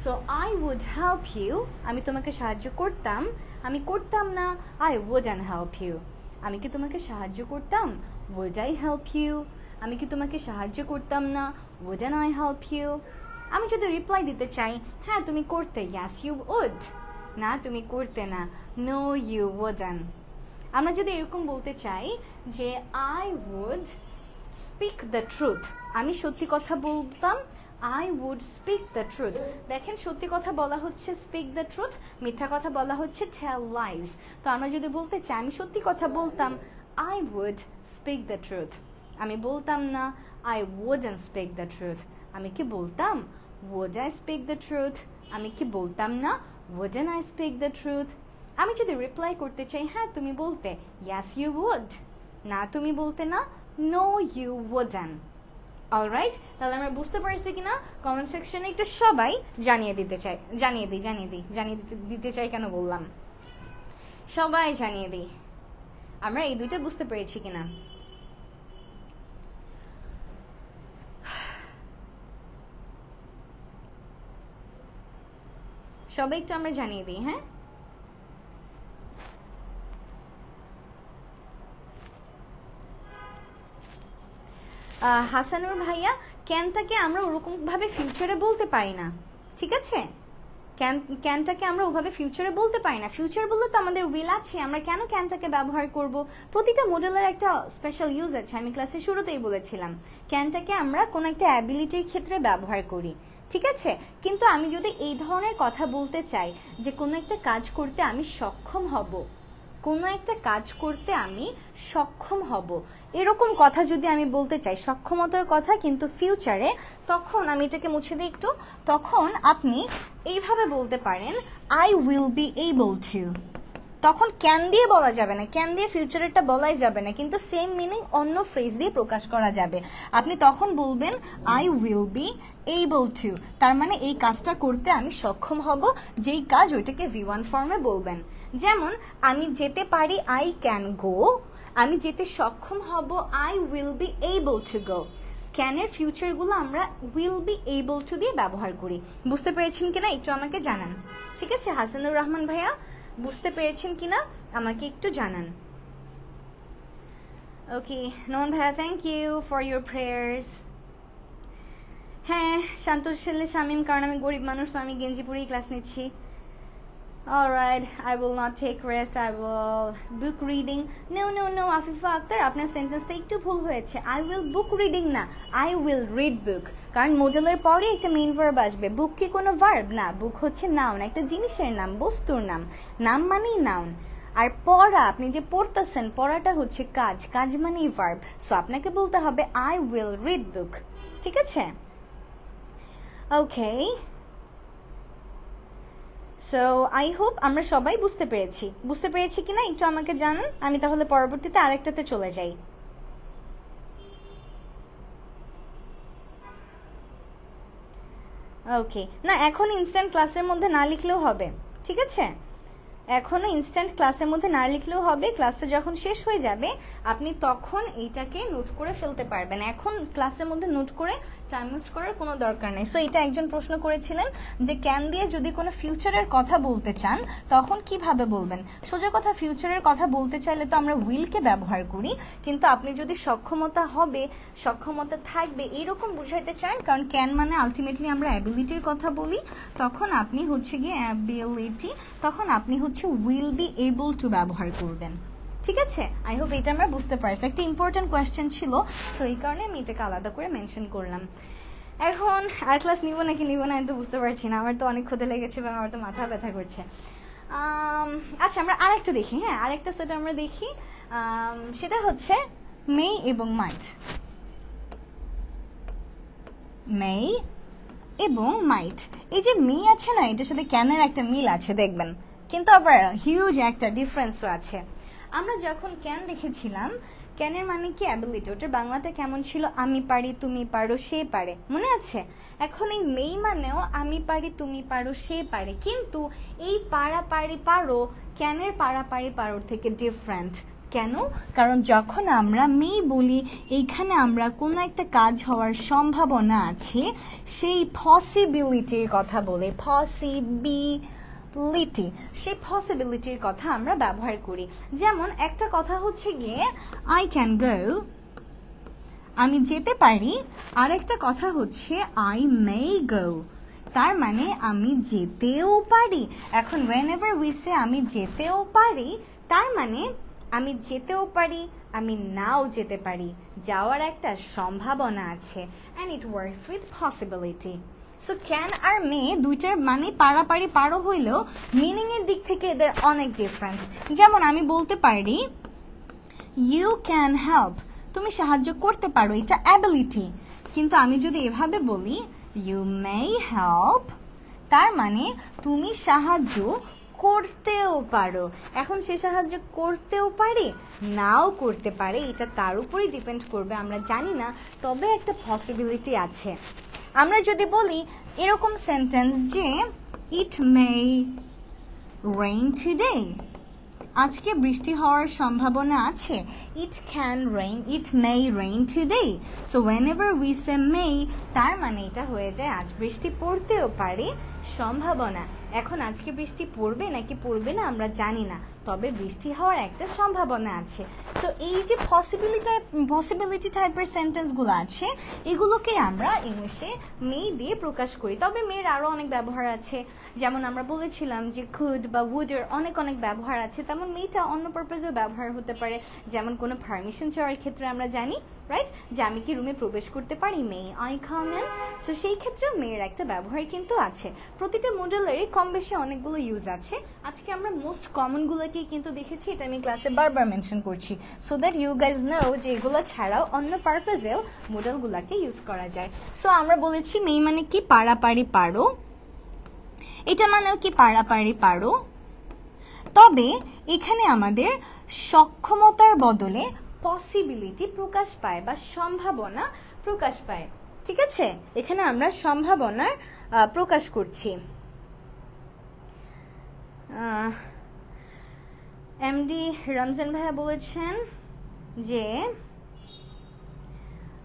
So I would help you. আমি তোমাকে সাহায্য করতাম, আমি করতাম না, I wouldn't help you. আমি কি তোমাকে সাহায্য করতাম, would I help you. আমি কি তোমাকে সাহায্য করতাম না, wouldn't I help you. আমি যদি রিপ্লাই দিতে চাই হ্যাঁ তুমি করতে, yes you would. না তুমি করতে না, no you wouldn't. আমরা যদি এরকম বলতে চাই যে I would speak the truth, আমি সত্যি কথা বলতাম, I would speak the truth. দেখেন সত্যি কথা বলা হচ্ছে speak the truth, মিথ্যা কথা বলা হচ্ছে tell lies. তো আমরা যদি বলতে চাই আমি সত্যি কথা বলতাম I would speak the truth. আমি বলতাম না I wouldn't speak the truth. আমি কি বলতাম would I speak the truth? আমি কি বলতাম না wouldn't I speak the truth? আমি যদি রিপ্লাই করতে চাই হ্যাঁ তুমি বলতে yes you would. না তুমি বলতে না no you wouldn't. অলরাইট, তাহলে আমরা বুঝতে পারছি কিনা কমেন্ট সেকশনে একটু সবাই জানিয়ে দিতে চাই কেন বললাম সবাই জানিয়ে দিই আমরা এই দুইটা বুঝতে পেরেছি কিনা। সবাই একটু আমরা জানিয়ে দিই। হ্যাঁ, হাসানুর ভাইয়া ক্যানটাকে আমরা ওরকম ভাবে ফিউচারে বলতে পারি না, ঠিক আছে? ক্যানটাকে আমরা ওভাবে ফিউচারে বলতে পারি না। ফিউচার বললে তো আমাদের উইল আছে, আমরা কেন ক্যানটাকে ব্যবহার করব? প্রতিটা মডেলের একটা স্পেশাল ইউজ আছে, আমি ক্লাসে শুরুতেই বলেছিলাম। ক্যানটাকে আমরা কোনো একটা অ্যাবিলিটির ক্ষেত্রে ব্যবহার করি, ঠিক আছে? কিন্তু আমি যদি এই ধরনের কথা বলতে চাই যে কোনো একটা কাজ করতে আমি সক্ষম হব, কোনো একটা কাজ করতে আমি সক্ষম হব, এরকম কথা যদি আমি বলতে চাই, সক্ষমতার কথা কিন্তু ফিউচারে, তখন আমি এটাকে মুছে দিই একটু, তখন আপনি এইভাবে বলতে পারেন I will be able to। তখন ক্যান দিয়ে বলা যাবে না, ক্যান দিয়ে ফিউচারেরটা বলাই যাবে না, কিন্তু সেম মিনিং অন্য ফ্রেজ দিয়ে প্রকাশ করা যাবে। আপনি তখন বলবেন I will be able to, তার মানে এই কাজটা করতে আমি সক্ষম হব, যেই কাজ ওইটাকে V1 ফর্মে বলবেন। যেমন আমি যেতে পারি I can go, আমি যেতে সক্ষম হব I will be able to go। ক্যানের ফিউচারগুলো আমরা will be able to দিয়ে ব্যবহার করি। বুঝতে পেরেছেন কিনা একটু আমাকে জানান, ঠিক আছে? হাসানুর রহমান ভাইয়া বুঝতে পেরেছেন কিনা আমাকে একটু জানান। ওকে নোমান ভাইয়া, thank you for your prayers. হ্যাঁ, শান্তর ছেলে শামীম, কারণ আমি গরিব মানুষ তো আমি গেঞ্জি পরেই ক্লাস নিচ্ছি। Alright, I will not take rest, I will book reading. No, Afifa Akter, আপনার সেন্টেন্সটা একটু ভুল হয়েছে। I will book reading না, I will read book। কারণ মডেলের পরে একটা মেইন ভার্ব আসবে। বুক কি কোনো ভার্ব না, বুক হচ্ছে নাউন, একটা জিনিসের নাম, বস্তুর নাম, নাম মানেই নাউন। আর পড়া, আপনি যে পড়তেছেন, পড়াটা হচ্ছে কাজ, কাজ মানেই ভার্ব। সো আপনাকে বলতে হবে I will read book, ঠিক আছে? ওকে, সো আই হোপ আমরা সবাই বুঝতে পেরেছি কিনা একটু আমাকে জানান। আমি তাহলে পরবর্তীতে আরেকটাতে চলে যাই। ওকে, না এখন ইনস্ট্যান্ট ক্লাসের মধ্যে না লিখলেও হবে, ঠিক আছে? এখনো ইনস্ট্যান্ট ক্লাসের মধ্যে না লিখলেও হবে। ক্লাসটা যখন শেষ হয়ে যাবে আপনি তখন এইটাকে নোট করে ফেলতে পারবেন। এখন ক্লাসের মধ্যে নোট করে টাইম ওয়েস্ট করার কোনো দরকার নেই। সো এটা একজন প্রশ্ন করেছিলেন যে ক্যান দিয়ে যদি কোনো ফিউচারের কথা বলতে চান তখন কিভাবে বলবেন। সোজা কথা, ফিউচারের কথা বলতে চাইলে তো আমরা উইলকে ব্যবহার করি, কিন্তু আপনি যদি সক্ষমতা হবে, সক্ষমতা থাকবে এরকম বুঝাইতে চান, কারণ ক্যান মানে আলটিমেটলি আমরা অ্যাবিলিটির কথা বলি, তখন আপনি হচ্ছে গিয়ে অ্যাবিলিটি, তখন আপনি will be able to ব্যবহার করবেন, ঠিক আছে? আই হোপ এটা আমরা বুঝতে পারছি। একটা ইম্পর্টেন্ট কোয়েশ্চেন ছিল, সো এই কারণে আমি এটাকে আলাদা করে মেনশন করলাম। এখন আর ক্লাস নিব নাকি নিব না আমি তো বুঝতে পারছি না, আমার তো অনেক ক্ষুধা লেগেছে এবং আমার তো মাথা ব্যথা করছে। আচ্ছা, আমরা আরেকটা দেখি। হ্যাঁ, আরেকটা সেট আমরা দেখি, সেটা হচ্ছে মে এবং মাইট। মে এবং মাইট, এই যে মে আছে না, এটার সাথে ক্যানের একটা মিল আছে দেখবেন, কিন্তু আবার হিউজ একটা ডিফারেন্সও আছে। আমরা যখন ক্যান দেখেছিলাম, ক্যানের মানে কি অ্যাবিলিটি, ওটার বাংলাটা কেমন ছিল? আমি পারি, তুমি পারো, সে পারে, মনে আছে? এখন এই মেই মানেও আমি পারি, তুমি পারো, সে পারে, কিন্তু এই পারা পারি পারো ক্যানের পারা পারি পারোর থেকে ডিফারেন্ট। কেন? কারণ যখন আমরা মেই বলি এইখানে আমরা কোনো একটা কাজ হওয়ার সম্ভাবনা আছে, সেই পসিবিলিটির কথা বলে, সেই পসিবিলিটির কথা আমরা ব্যবহার করি। যেমন একটা কথা হচ্ছে গিয়ে আই ক্যান গো, আমি যেতে পারি, আর একটা কথা হচ্ছে আই মে গো, তার মানে আমি যেতেও পারি। এখন whenever we say আমি যেতেও পারি, তার মানে আমি যেতেও পারি, আমি নাও যেতে পারি, যাওয়ার একটা সম্ভাবনা আছে। And it works with possibility. So can আর মে দুইটার মানে পারাপারি পারো হইলেও মিনিংয়ের দিক থেকে এদের অনেক ডিফারেন্স। যেমন আমি বলতে পারি ইউ ক্যান হেল্প, তুমি সাহায্য করতে পারো, এটা অ্যাবিলিটি। কিন্তু আমি যদি এভাবে বলি ইউ মে হেল্প, তার মানে তুমি সাহায্য করতেও পারো। এখন সে সাহায্য করতেও পারে, নাও করতে পারে, এটা তার উপরই ডিপেন্ড করবে, আমরা জানি না, তবে একটা পসিবিলিটি আছে। আমরা যদি বলি এরকম সেন্টেন্স যে ইট মে রেইন টুডে, আজকে বৃষ্টি হওয়ার সম্ভাবনা আছে। It can rain, it may rain today. So whenever we say may, তার মানে এটা হয়ে যায় আজ বৃষ্টি পড়তেও পারে, সম্ভাবনা। এখন আজকে বৃষ্টি পড়বে নাকি পড়বে না আমরা জানি না, তবে বৃষ্টি হওয়ার একটা সম্ভাবনা আছে। তো এই যে পসিবিলিটি টাইপের সেন্টেন্সগুলো আছে, এগুলোকে আমরা ইংলিশে মে দিয়ে প্রকাশ করি। তবে মেয়ের আরও অনেক ব্যবহার আছে, যেমন আমরা বলেছিলাম যে কুড বা উডের অনেক অনেক ব্যবহার আছে, তেমন মেয়েটা অন্য পারপাসেও ব্যবহার হতে পারে। যেমন কোনো পারমিশন চাওয়ার ক্ষেত্রে আমরা জানি রাইট যে আমি কি রুমে প্রবেশ করতে পারি, may I come in. So সেই ক্ষেত্রেও মেয়ের একটা ব্যবহার কিন্তু আছে। প্রতিটা মডেলেরই কম বেশি অনেকগুলো ইউজ আছে। আজকে আমরা মোস্ট কমনগুলোকেই কিন্তু দেখেছি, এটা আমি ক্লাসে বারবার মেনশন করছি, so that you guys know যে এগুলো ছাড়াও অন্য পারপাসেও মডেলগুলোকে ইউজ করা যায়। সো আমরা বলেছি মে মানে কি পারাপারি পারো, এটা মানেও কি পারাপারি পারো, তবে এখানে আমাদের সক্ষমতার বদলে পসিবিলিটি প্রকাশ পায় বা সম্ভাবনা প্রকাশ পায়। ঠিক আছে, এখানে আমরা সম্ভাবনার প্রকাশ করছি। এমডি রমজান ভাইয়া বলেছেন যে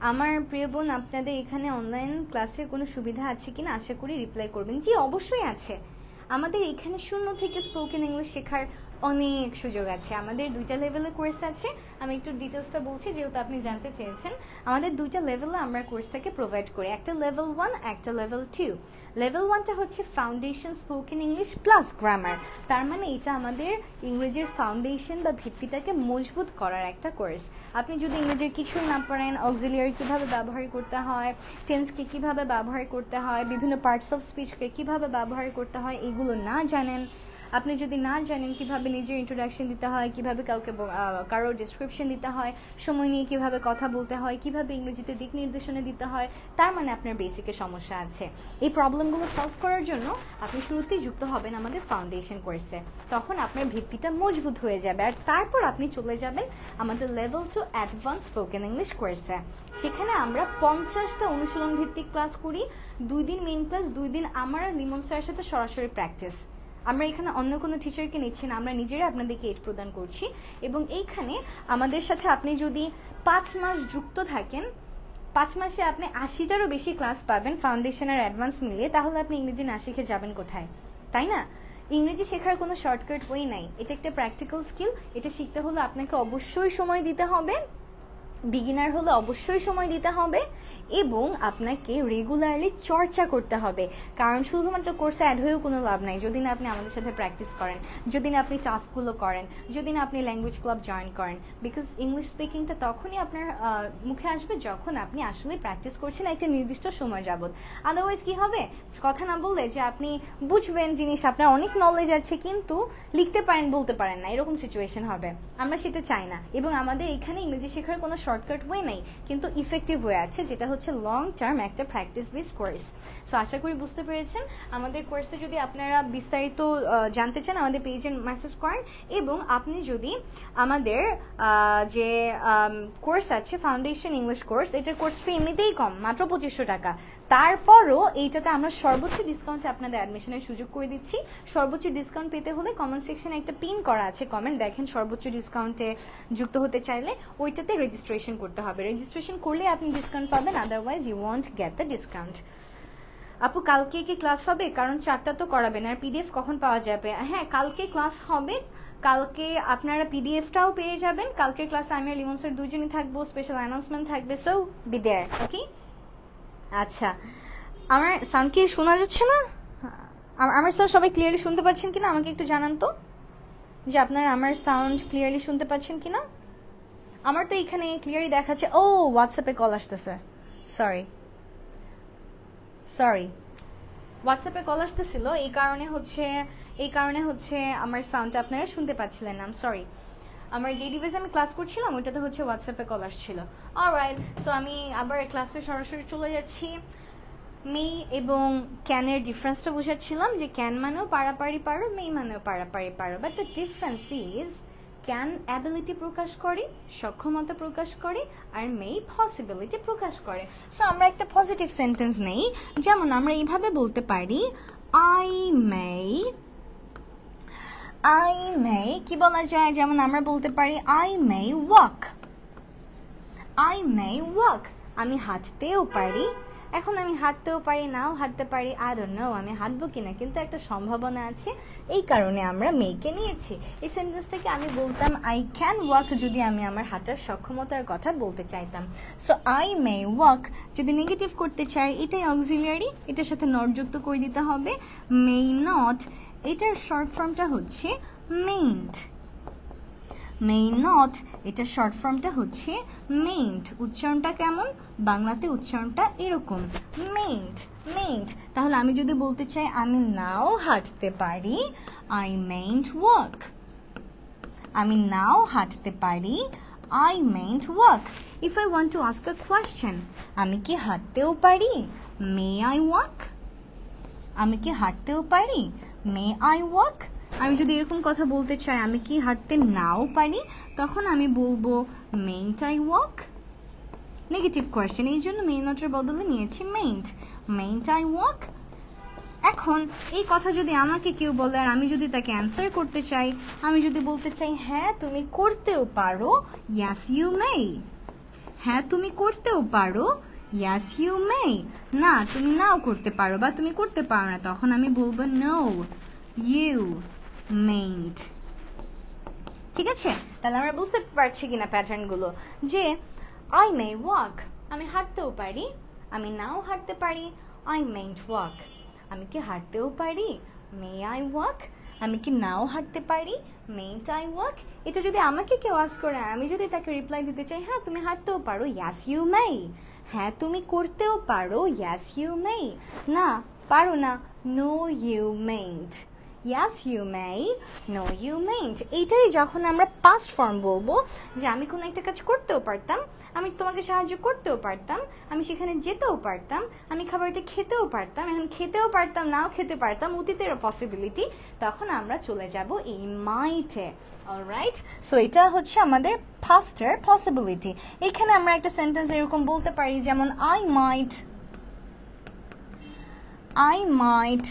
আমার প্রিয় বোন আপনাদের এখানে অনলাইন ক্লাসের কোনো সুবিধা আছে কিনা, আশা করি রিপ্লাই করবেন। জি অবশ্যই আছে, আমাদের এখানে 0 থেকে স্পোকেন ইংলিশ শেখার অনেক সুযোগ আছে। আমাদের 2টা লেভেলের কোর্স আছে, আমি একটু ডিটেলসটা বলছি যেহেতু আপনি জানতে চেয়েছেন। আমাদের 2টা লেভেলে আমরা কোর্সটাকে প্রোভাইড করি, একটা লেভেল 1, একটা লেভেল 2। লেভেল 1টা হচ্ছে foundation spoken English plus grammar, তার মানে এটা আমাদের ইংরেজির ফাউন্ডেশন বা ভিত্তিটাকে মজবুত করার একটা কোর্স। আপনি যদি ইংরেজির কিছু না পারেন, অক্সিলিয়ারি কীভাবে ব্যবহার করতে হয়, টেন্সকে কীভাবে ব্যবহার করতে হয়, বিভিন্ন পার্টস অফ স্পিচকে কীভাবে ব্যবহার করতে হয়, এগুলো না জানেন, আপনি যদি না জানেন কিভাবে নিজের ইন্ট্রোডাকশন দিতে হয়, কিভাবে কারোর ডেসক্রিপশন দিতে হয়, সময় নিয়ে কিভাবে কথা বলতে হয়, কিভাবে ইংরেজিতে দিক নির্দেশনা দিতে হয়, তার মানে আপনার বেসিকে সমস্যা আছে। এই প্রবলেমগুলো সলভ করার জন্য আপনি শুরুতেই যুক্ত হবেন আমাদের ফাউন্ডেশন কোর্সে, তখন আপনার ভিত্তিটা মজবুত হয়ে যাবে। আর তারপর আপনি চলে যাবেন আমাদের লেভেল 2 অ্যাডভান্স স্পোকেন ইংলিশ কোর্সে। সেখানে আমরা 50টা অনুশীলন ভিত্তিক ক্লাস করি, 2 দিন মেইন ক্লাস, 2 দিন আমার আর লিমন স্যারের সাথে সরাসরি প্র্যাকটিস। আমরা এখানে অন্য কোনো টিচারকে নিচ্ছি না, আমরা নিজেরা আপনাদেরকে এড প্রদান করছি। এবং এইখানে আমাদের সাথে আপনি যদি 5 মাস যুক্ত থাকেন, 5 মাসে আপনি 80টারও বেশি ক্লাস পাবেন ফাউন্ডেশন আর অ্যাডভান্স মিলিয়ে, তাহলে আপনি ইংরেজি না শিখে যাবেন কোথায়, তাই না? ইংরেজি শেখার কোনো শর্টকাট ওয়ে নাই, এটা একটা প্র্যাকটিক্যাল স্কিল। এটা শিখতে হলে আপনাকে অবশ্যই সময় দিতে হবে, বিগিনার হলে অবশ্যই সময় দিতে হবে, এবং আপনাকে রেগুলারলি চর্চা করতে হবে। কারণ শুধুমাত্র কোর্সে অ্যাড হয়েও কোনো লাভ নাই যদি না আপনি আমাদের সাথে প্র্যাকটিস করেন, যদি না আপনি টাস্কগুলো করেন, যদি না আপনি ল্যাঙ্গুয়েজ ক্লাব জয়েন করেন। বিকজ ইংলিশ স্পিকিংটা তখনই আপনার মুখে আসবে যখন আপনি আসলে প্র্যাকটিস করছেন একটা নির্দিষ্ট সময় যাবত। আদারওয়াইজ কি হবে, কথা না বললে যে আপনি বুঝবেন জিনিস, আপনার অনেক নলেজ আছে কিন্তু লিখতে পারেন বলতে পারেন না, এরকম সিচুয়েশন হবে। আমরা সেটা চাই না। এবং আমাদের এখানে ইংরেজি শেখার কোনো শর্টকাট ওয়ে নেই, কিন্তু ইফেক্টিভ ওয়ে আছে, যেটা হচ্ছে লং টার্ম একটা প্র্যাকটিস বেস কোর্স। সো আশা করি বুঝতে পেরেছেন। আমাদের কোর্সে যদি আপনারা বিস্তারিত জানতে চান আমাদের পেজে মেসেজ করেন, এবং আপনি যদি আমাদের যে কোর্স আছে ফাউন্ডেশন ইংলিশ কোর্স, এটার কোর্স ফি এমনিতেই কম, মাত্র 2500 টাকা। তারপরও এইটাতে আমরা সর্বোচ্চ ডিসকাউন্টে আপনাদের অ্যাডমিশনের সুযোগ করে দিচ্ছি। সর্বোচ্চ ডিসকাউন্ট পেতে হলে কমেন্ট সেকশনে একটা পিন করা আছে কমেন্ট, দেখেন সর্বোচ্চ ডিসকাউন্টে যুক্ত হতে চাইলে ওইটাতে রেজিস্ট্রেশন করতে হবে। রেজিস্ট্রেশন করলে আপনি ডিসকাউন্ট পাবেন, otherwise you won't get the discount. আপু কালকে কি ক্লাস হবে? কারণ 4টা তো করাবেন, আর পিডিএফ কখন পাওয়া যাবে? হ্যাঁ, কালকে ক্লাস হবে, কালকে আপনারা পিডিএফটাও পেয়ে যাবেন। কালকের ক্লাসে আমি আর লিমন স্যার দুজনই থাকবো, স্পেশাল অ্যানাউন্সমেন্ট থাকবে, সো বি দেয়ার। ওকে, আচ্ছা আমার সাউন্ড কি শোনা যাচ্ছে না? আমার সাউন্ড সবাই ক্লিয়ারলি শুনতে পাচ্ছেন কিনা আমাকে একটু জানান তো, যে আপনারা আমার সাউন্ড ক্লিয়ারলি শুনতে পাচ্ছেন কিনা। আমার তো এখানে ক্লিয়ারলি দেখাচ্ছে, ও হোয়াটসঅ্যাপে কল আসতেছে, সরি হোয়াটসঅ্যাপে কল আসতেছিল, এই কারণে হচ্ছে আমার সাউন্ডটা আপনারা শুনতে পাচ্ছিলেন না, সরি। আমার যে ডিভাইসে আমি ক্লাস করছিলাম ওইটাতে হচ্ছে হোয়াটসঅ্যাপে কল আসছিল। অলরাইট, সো আমি আবার ক্লাসে সরাসরি চলে যাচ্ছি। মেই এবং ক্যানের ডিফারেন্সটা বোঝাচ্ছিলাম যে ক্যান মানেও পারাপারি পারো, মেই মানেও পারাপারি পারো, but the difference is can ability প্রকাশ করে, সক্ষমতা প্রকাশ করে, আর মেই পসিবিলিটি প্রকাশ করে। সো আমরা একটা পজিটিভ সেন্টেন্স নেই, যেমন আমরা এইভাবে বলতে পারি আই মে, কি বলা যায়, যেমন আমরা বলতে পারি আই মে ওয়াক, আমি হাঁটতেও পারি। এখন আমি হাঁটতেও পারি, নাও হাঁটতে পারি, আই ডোন্ট নো আমি হাঁটবো কিনা, কিন্তু একটা সম্ভাবনা আছে, এই কারণে আমরা মেকে নিয়েছি। এই সেন্টেন্সটাকে আমি বলতাম আই ক্যান ওয়াক যদি আমি আমার হাঁটার সক্ষমতার কথা বলতে চাইতাম। সো আই মে ওয়াক যদি নেগেটিভ করতে চাই, এটাই অক্সিলিয়ারি, এটার সাথে নট যুক্ত করে দিতে হবে। মে নট, এটার শর্ট ফর্মটা হচ্ছে মেইন্ট। মে নট, এটা শর্ট ফর্মটা হচ্ছে মেইন্ট। উচ্চারণটা কেমন, বাংলাতে উচ্চারণটা এরকম, মেইন্ট। তাহলে আমি যদি বলতে চাই আমি নাও হাঁটতে পারি, আই মেইন্ট ওয়াক। আমি নাও হাঁটতে পারি, I mayn't walk. If I want to ask a question, আমি কি হাঁটতেও পারি, মে আই ওয়াক। আমি কি হাঁটতেও পারি, মে আই ওয়াক। আমি যদি এরকম কথা বলতে চাই আমি কি হাঁটতে নাও পারি, তখন আমি বলবো মেইন্ট আই ওয়াক। নেগেটিভ কোয়েশ্চেন, এই জন্য মেইন নটের বদলে নিয়েছি মেইন্ট আই ওয়াক। এখন এই কথা যদি আমাকে কেউ বলে আর আমি যদি তাকে অ্যান্সার করতে চাই, আমি যদি বলতে চাই হ্যাঁ তুমি করতেও পারো, ইয়াস ইউ মে। হ্যাঁ তুমি করতেও পারো, ইয়াস ইউ মে। না তুমি নাও করতে পারো বা তুমি করতে পারো না, তখন আমি বলবো নো ইউ মেইন্ট। ঠিক আছে, তাহলে আমরা বুঝতে পারছি কিনা প্যাটার্নগুলো, যে আই মে ওয়াক, আমি হাঁটতেও পারি, আমি নাও হাঁটতে পারি, আই মেইন্ট ওয়াক। আমি কি হাঁটতেও পারি, মে আই ওয়াক। আমি কি নাও হাঁটতে পারি, মেইন্ট আই ওয়াক। এটা যদি আমাকে কেউ আস্ক করে, আমি যদি তাকে রিপ্লাই দিতে চাই হ্যাঁ তুমি হাঁটতেও পারো, ইয়াস ইউ মে। হ্যাঁ তুমি করতেও পারো, ইয়াস ইউ মে। না পারো না, no you mayn't. Yes you may, no you mayn't. এইটারই যখন আমরা পাস্ট ফর্ম বলবো, যে আমি কোনো একটা কাজ করতেও পারতাম, আমি তোমাকে সাহায্য করতেও পারতাম, আমি সেখানে যেতেও পারতাম, আমি খাবারটা খেতেও পারতাম, এখন খেতেও পারতাম, নাও খেতে পারতাম, অতীতের পসিবিলিটি, তখন আমরা চলে যাব এই মাইটে। অলরাইট, সো এটা হচ্ছে আমাদের পাস্টের পসিবিলিটি। এখানে আমরা একটা সেন্টেন্স এরকম বলতে পারি, যেমন I might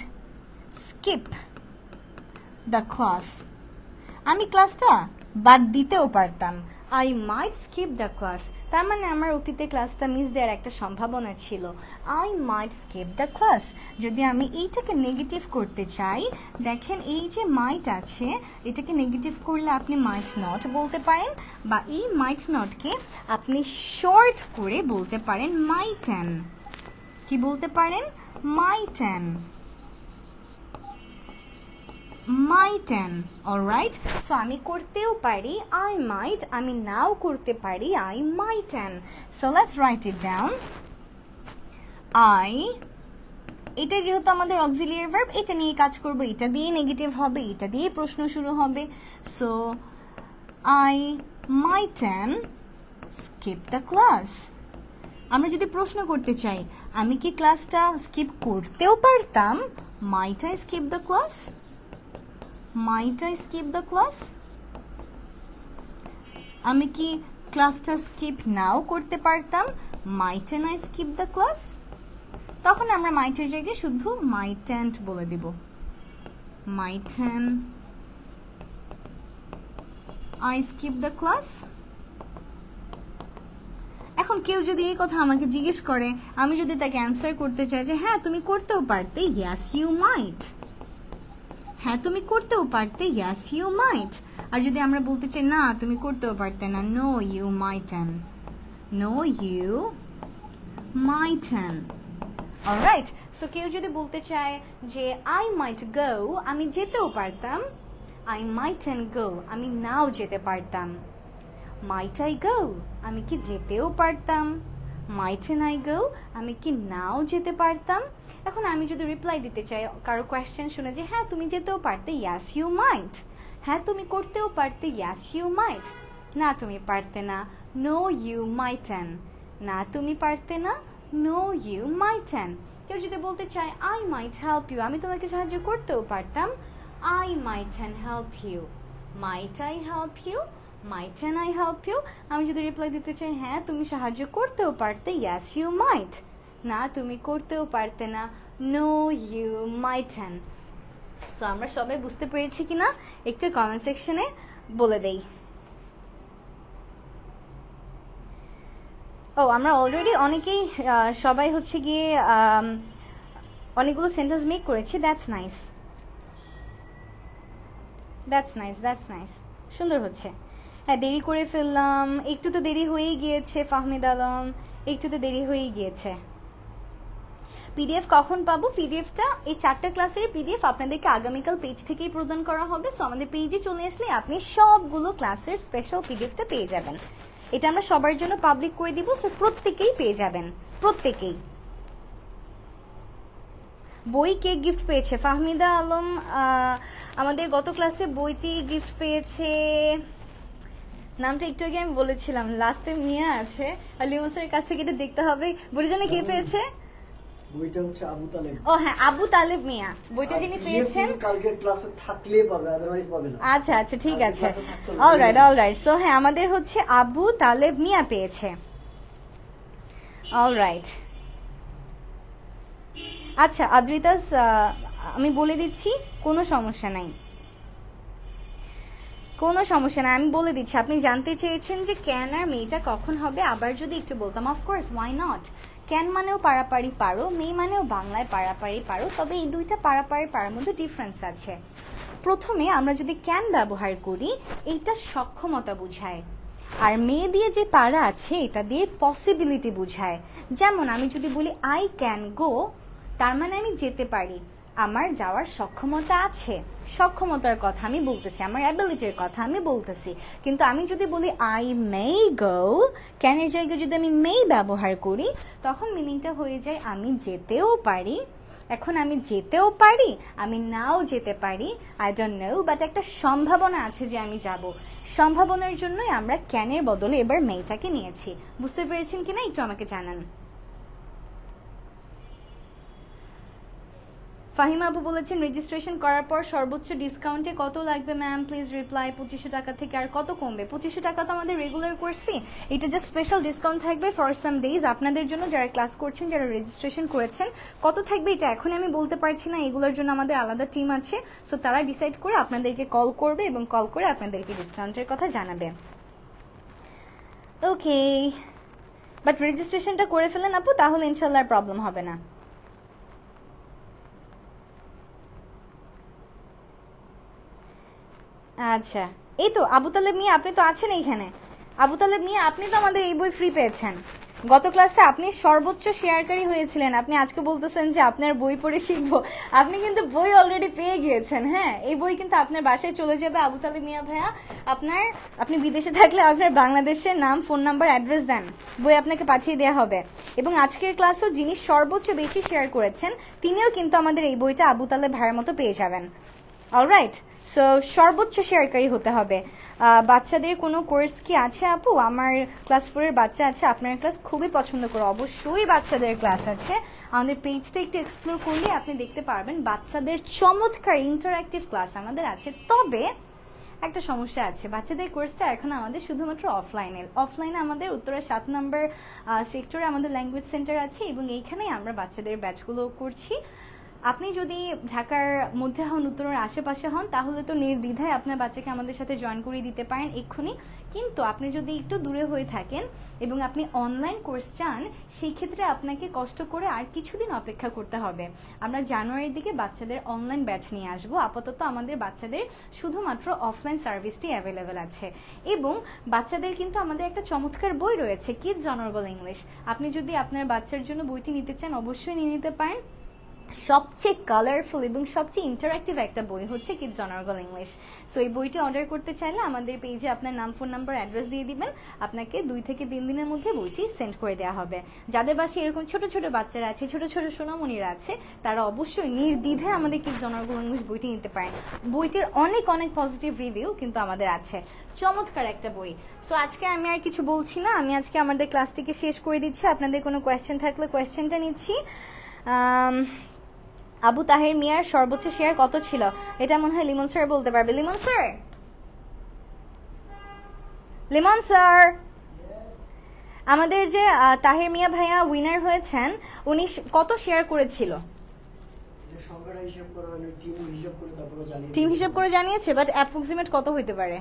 skip the class. আমি ক্লাসটা বাদ দিতেও পারতাম, I might skip the class. তার মানে আমার অতীতে ক্লাসটা মিস দেওয়ার একটা সম্ভাবনা ছিল, I might skip the class. যদি আমি এইটাকে নেগেটিভ করতে চাই, দেখেন এই যে মাইট আছে, এটাকে নেগেটিভ করলে আপনি মাইট নট বলতে পারেন, বা এই মাইট নটকে আপনি শর্ট করে বলতে পারেন মাইটেন। কি বলতে পারেন, মাইটেন। অলরাইট, সো আমি করতেও পারি আই মাইট, আমি নাও করতে পারি I mightn't. So let's write it down. I, এটা যেহেতু আমাদের অক্সিলিয়ারি ভার্ব, এটা নিয়ে কাজ করব, এটা দিয়ে নেগেটিভ হবে, এটা দিয়ে প্রশ্ন শুরু হবে। So I mightn't skip the class. আমরা যদি প্রশ্ন করতে চাই আমি কি ক্লাসটা স্কিপ করতেও পারতাম, might I skip the class. Might I skip the class? আমি কি ক্লাসটা স্কিপ নাও করতে পারতাম, mightn't I skip the class? তখন আমরা মাইটের জায়গায় শুধু mightn't বলে দিব, mightn't I skip the class? এখন কেউ যদি এই কথা আমাকে জিজ্ঞেস করে, আমি যদি তাকে অ্যান্সার করতে চাই যে হ্যাঁ তুমি করতেও পারতে, yes you might। হ্যাঁ তুমি করতেও পারতে, ইয়াস ইউ মাইট। আর যদি আমরা বলতে চাই না তুমি করতেও পারতে না, নো ইউ মাইটেন। অলরাইট, সো কেউ যদি বলতে চায় যে আই মাইট গো, আমি যেতেও পারতাম, আই মাইটেন গো, আমি নাও যেতে পারতাম। মাইট আই গো, আমি কি যেতেও পারতাম। মাইটেন আই গো, আমি কি নাও যেতে পারতাম। এখন আমি যদি রিপ্লাই দিতে চাই কারো কোয়েশ্চেন শুনে যে হ্যাঁ তুমি যেতেও পারতে, ইয়াস ইউ মাইট। হ্যাঁ তুমি করতেও পারতে, ইয়াস ইউ মাইট। না তুমি পারতে না, নো ইউ মাইটেন। না তুমি পারতে না, নো ইউ মাইটেন। কেউ যদি বলতে চায় আই মাইট হেল্প ইউ, আমি তোমাকে সাহায্য করতেও পারতাম, I mightn't help you. Might I help you, mightn't I help you. আমি যদি রিপ্লাই দিতে চাই হ্যাঁ তুমি সাহায্য করতেও পারতে, ইয়াস ইউ মাইট। না তুমি করতেও পারতে না, নো ইউ মাইটেন। সো আমরা সবাই বুঝতে পেরেছি কিনা একটু কমেন্ট সেকশনে বলে দেই। ও আমরা অলরেডি অনেকেই সবাই হচ্ছে গিয়ে অনেকগুলো সেন্টেন্স মেক করেছি। That's nice, that's nice, that's nice, সুন্দর হচ্ছে। হ্যাঁ দেরি করে ফেললাম, একটু তো দেরি হয়েই গিয়েছে ফাহমিদ আলম, একটু তো দেরি হয়েই গিয়েছে। পিডিএফ কখন পাবো? পিডিএফটা এই 4টা ক্লাসের পিডিএফ আপনাদেরকে আগামীকাল পেজ থেকেই প্রদান করা হবে। সো আমাদের পেজে চলে আসলে আপনি সবগুলো ক্লাসের স্পেশাল পিডিএফটা পেয়ে যাবেন। এটা আমরা সবার জন্য পাবলিক করে দিব, সো প্রত্যেকেই পেয়ে যাবেন, প্রত্যেকেই। বই কে গিফট পেয়েছে? ফাহমিদা আলম আমাদের গত ক্লাসে বইটি গিফট পেয়েছে, নামটা একটু আগে আমি বলেছিলাম, লাস্টে মিয়া আছে, আলিমসের কাছ থেকে এটা দেখতে হবে। বইটার জন্য কে পেয়েছে? বইটা হচ্ছে আবু তালেব। ও হ্যাঁ আবু তালেব মিয়া, বইটা যিনি পেয়েছেন কালকের ক্লাসে থাকলে পাবে, আদারওয়াইজ পাবে না। আচ্ছা আচ্ছা ঠিক আছে, অলরাইট অলরাইট। সো হ্যাঁ আমাদের হচ্ছে আবু তালেব মিয়া পেয়েছে, অলরাইট। আচ্ছা আদ্রিতাস আমি বলে দিচ্ছি, কোনো সমস্যা নাই, কোনো সমস্যা নাই, আমি বলে দিচ্ছি। আপনি জানতে চেয়েছেন যে ক্যান আর মেয়েটা কখন হবে, আবার যদি একটু বলতাম, অফকোর্স ওয়াই নট। ক্যান মানেও পারাপারি পারো, মেয়ে মানেও বাংলায় পারাপারি পারো, তবে এই দুইটা পারাপারি পারার মধ্যে ডিফারেন্স আছে। প্রথমে আমরা যদি ক্যান ব্যবহার করি এইটা সক্ষমতা বুঝায়, আর মেয়ে দিয়ে যে পারা আছে এটা দিয়ে পসিবিলিটি বুঝায়। যেমন আমি যদি বলি আই ক্যান গো, তার মানে আমি যেতে পারি, আমার যাওয়ার সক্ষমতা আছে, সক্ষমতার কথা আমি বলতেছি, আমার অ্যাবিলিটির কথা আমি বলতেছি। কিন্তু আমি যদি বলি আই মে গো, ক্যানের জায়গায় যদি আমি মে ব্যবহার করি তখন মিনিংটা হয়ে যায় আমি যেতেও পারি। এখন আমি যেতেও পারি, আমি নাও যেতে পারি, আই ডোন্ট নো, বাট একটা সম্ভাবনা আছে যে আমি যাব। সম্ভাবনার জন্যই আমরা ক্যানের বদলে এবার মেটাকে নিয়েছি। বুঝতে পেরেছেন কিনা একটু আমাকে জানান। ফাহিমা আপু বলেছেন রেজিস্ট্রেশন করার পর সর্বোচ্চ ডিসকাউন্টে কত লাগবে ম্যাম, প্লিজ রিপ্লাই। 2500 টাকা থেকে আর কত কমবে? 2500 টাকা তো আমাদের রেগুলার কোর্স ফি, এটা জাস্ট স্পেশাল ডিসকাউন্ট থাকবে ফর সাম ডেজ আপনাদের জন্য যারা ক্লাস করছেন, যারা রেজিস্ট্রেশন করেছেন। কত থাকবে এটা এখন আমি বলতে পারছি না, এগুলোর জন্য আমাদের আলাদা টিম আছে, সো তারা ডিসাইড করে আপনাদেরকে কল করবে এবং কল করে আপনাদেরকে ডিসকাউন্টের কথা জানাবে। ওকে, বাট রেজিস্ট্রেশনটা করে ফেলেন আপু, তাহলে ইনশাল্লাহ আর প্রবলেম হবে না। আচ্ছা এই তো আবু তালেব মিয়া, আপনি তো আছেন এইখানে। আবু তালেব মিয়া আপনি তো আমাদের এই বই ফ্রি পেয়েছেন। গত ক্লাসে আপনি সর্বোচ্চ শেয়ারকারী হয়েছিলেন, আপনি আজকে বলতেছেন যে আপনার বই পড়ে শিখবো। আপনি কিন্তু বই অলরেডি পেয়ে গিয়েছেন। হ্যাঁ এই বই কিন্তু আপনার বাসায় চলে যাবে। আবু তালেব মিয়া ভাইয়া আপনি বিদেশে থাকলে আপনার বাংলাদেশের নাম, ফোন নাম্বার, অ্যাড্রেস দেন, বই আপনাকে পাঠিয়ে দেওয়া হবে। এবং আজকের ক্লাসও যিনি সর্বোচ্চ বেশি শেয়ার করেছেন তিনিও কিন্তু আমাদের এই বইটা আবু তালেব ভাইয়ের মতো পেয়ে যাবেন। অলরাইট, সো সর্বোচ্চ শেয়ারকারী হতে হবে। বাচ্চাদের কোনো কোর্স কি আছে আপু? আমার ক্লাস 4-এর বাচ্চা আছে, আপনার ক্লাস খুবই পছন্দ করে, অবশ্যই বাচ্চাদের ক্লাস আছে। আমাদের পেজটা একটু এক্সপ্লোর করলে আপনি দেখতে পারবেন বাচ্চাদের চমৎকার ইন্টারঅ্যাক্টিভ ক্লাস আমাদের আছে। তবে একটা সমস্যা আছে, বাচ্চাদের কোর্সটা এখন আমাদের শুধুমাত্র অফলাইনে আমাদের উত্তরা 7 নম্বর সেক্টরে আমাদের ল্যাঙ্গুয়েজ সেন্টার আছে এবং এইখানেই আমরা বাচ্চাদের ব্যাচগুলো করছি। আপনি যদি ঢাকার মধ্যে হন, উত্তরের আশেপাশে হন, তাহলে তো নির্দ্বিধায় আপনার বাচ্চাকে আমাদের সাথে জয়েন করিয়ে দিতে পারেন এক্ষুনি। কিন্তু আপনি যদি একটু দূরে হয়ে থাকেন এবং আপনি অনলাইন কোর্স চান, সেই ক্ষেত্রে আপনাকে কষ্ট করে আর কিছুদিন অপেক্ষা করতে হবে। আমরা জানুয়ারির দিকে বাচ্চাদের অনলাইন ব্যাচ নিয়ে আসবো। আপাতত আমাদের বাচ্চাদের শুধুমাত্র অফলাইন সার্ভিসটি অ্যাভেলেবেল আছে। এবং বাচ্চাদের কিন্তু আমাদের একটা চমৎকার বই রয়েছে, কিডস অনারেবল ইংলিশ। আপনি যদি আপনার বাচ্চার জন্য বইটি নিতে চান অবশ্যই নিয়ে নিতে পারেন। সবচেয়ে কালারফুল এবং সবচেয়ে ইন্টারঅ্যাক্টিভ একটা বই হচ্ছে কিডস অনার্গল ইংলিশ। সো এই বইটি অর্ডার করতে চাইলে আমাদের পেজে আপনার নাম, ফোন নাম্বার, অ্যাড্রেস দিয়ে দিবেন, আপনাকে 2 থেকে 3 দিনের মধ্যে বইটি সেন্ড করে দেওয়া হবে। যাদের বাসায় এরকম ছোট ছোট বাচ্চারা আছে, ছোট ছোট সোনামণিরা আছে, তারা অবশ্যই নির্দ্বিধায় আমাদের কিডস অনার্গল ইংলিশ বইটি নিতে পারেন। বইটির অনেক অনেক পজিটিভ রিভিউ কিন্তু আমাদের আছে, চমৎকার একটা বই। সো আজকে আমি আর কিছু বলছি না, আমি আজকে আমাদের ক্লাসটিকে শেষ করে দিচ্ছি। আপনাদের কোনো কোয়েশ্চেন থাকলে কোয়েশ্চেনটা নিচ্ছি। আবু তাহের মিয়ার সর্বোচ্চ শেয়ার কত ছিল? এটা মনে হয় লিমন স্যার বলতে পারবে। লিমন স্যার, লিমন স্যার, আমাদের যে তাহের মিয়া ভাইয়া উইনার হয়েছেন, উনি কত শেয়ার করেছিল? টিম হিসাব করে জানিয়েছে, বাট অ্যাপ্রক্সিমেট কত হইতে পারে?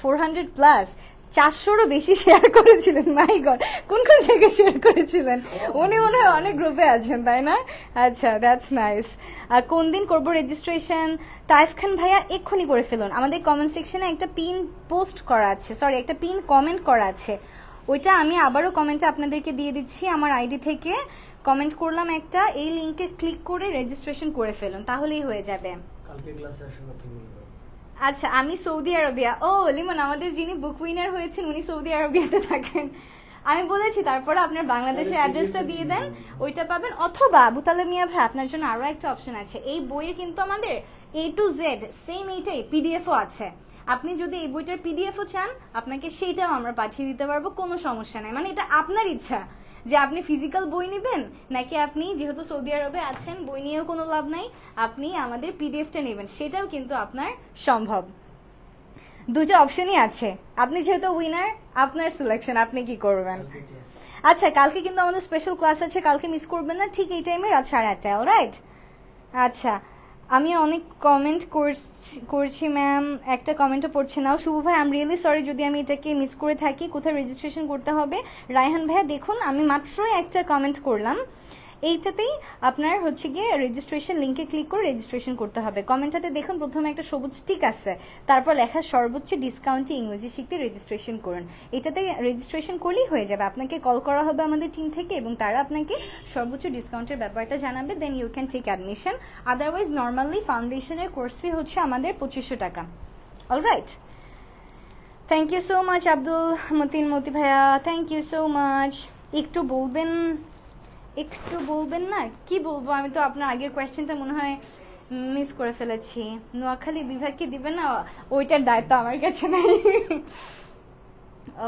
400 প্লাস। 400-রও বেশি শেয়ার করেছিলেন। মাই গড, কোন কোন জায়গায় শেয়ার করেছিলেন? উনি মনে হয় অনেক গ্রুপে আছেন, তাই না? আচ্ছা, দ্যাটস নাইস। কোন দিন করবো রেজিস্ট্রেশন? তাইফ খান ভাইয়া এক্ষুনি করে ফেলুন। আমাদের কমেন্ট সেকশনে একটা পিন পোস্ট করা আছে, সরি একটা পিন কমেন্ট করা আছে, ওইটা আমি আবারও কমেন্টে আপনাদেরকে দিয়ে দিচ্ছি। আমার আইডি থেকে কমেন্ট করলাম একটা, এই লিঙ্কে ক্লিক করে রেজিস্ট্রেশন করে ফেলুন, তাহলেই হয়ে যাবে। কালকে ক্লাসে আসার কথা বলবো। আচ্ছা, আমি সৌদি আরবিয়া। ও লিমন, আমাদের যিনি বুক উইনার হয়েছেন উনি সৌদি আরবিয়াতে থাকেন। আমি বলেছি তারপরে আপনার বাংলাদেশের অ্যাড্রেসটা দিয়ে দেন, ওইটা পাবেন। অথবা আবু তালেব মিয়া ভাই, আপনার জন্য আরো একটা অপশন আছে। এই বইয়ের কিন্তু আমাদের A to Z সেম এইটাই পিডিএফও আছে। আপনি যদি এই বইটার পিডিএফও চান, আপনাকে সেইটাও আমরা পাঠিয়ে দিতে পারবো, কোনো সমস্যা নাই। মানে এটা আপনার ইচ্ছা যে আপনি ফিজিক্যাল বই নেবেন, নাকি আপনি যেহেতু সৌদি আরবে আছেন বই নিয়েও কোনো লাভ নাই, আপনি আমাদের পিডিএফটা নেবেন, সেটাও কিন্তু আপনার সম্ভব। দুটো অপশনই আছে। আপনি যেহেতু উইনার, আপনার সিলেকশন, আপনি কি করবেন। আচ্ছা, কালকে কিন্তু আমাদের স্পেশাল ক্লাস আছে, কালকে মিস করবেন না, ঠিক এই টাইমে রাত 8:30, অলরাইট? আচ্ছা, আমি অনেক কমেন্ট করছি ম্যাম, একটা কমেন্টও পড়ছে না। শুভ ভাই, আই এম রিয়েলি সরি যদি আমি এটাকে মিস করে থাকি। কোথায় রেজিস্ট্রেশন করতে হবে? রায়হান ভাইয়া দেখুন, আমি মাত্রই একটা কমেন্ট করলাম, এইটাতেই আপনার হচ্ছে গিয়ে রেজিস্ট্রেশন লিঙ্কে ক্লিক করে রেজিস্ট্রেশন করতে হবে। কমেন্টটাতে দেখুন প্রথমে একটা সবুজ টিক আছে, তারপর লেখা সর্বোচ্চ ডিসকাউন্টে ইংরেজি শিখতে রেজিস্ট্রেশন করুন। এটাতে রেজিস্ট্রেশন করলেই হয়ে যাবে। আপনাকে কল করা হবে আমাদের টিম থেকে এবং তারা আপনাকে সর্বোচ্চ ডিসকাউন্টের ব্যাপারটা জানাবে, then you can take admission. Otherwise normally ফাউন্ডেশনের কোর্স ফি হচ্ছে আমাদের 2500 টাকা। Alright, thank you so much Abdul Matin Moti ভাইয়া, থ্যাংক ইউ সো মাচ। একটু বলবেন না? কি বলবো, আমি তো আপনার আগের কোয়েশ্চেনটা মনে হয় মিস করে ফেলেছি। নোয়াখালী বিভাগকে দিবেন না, ওইটার দায়িত্ব আমার কাছে নাই।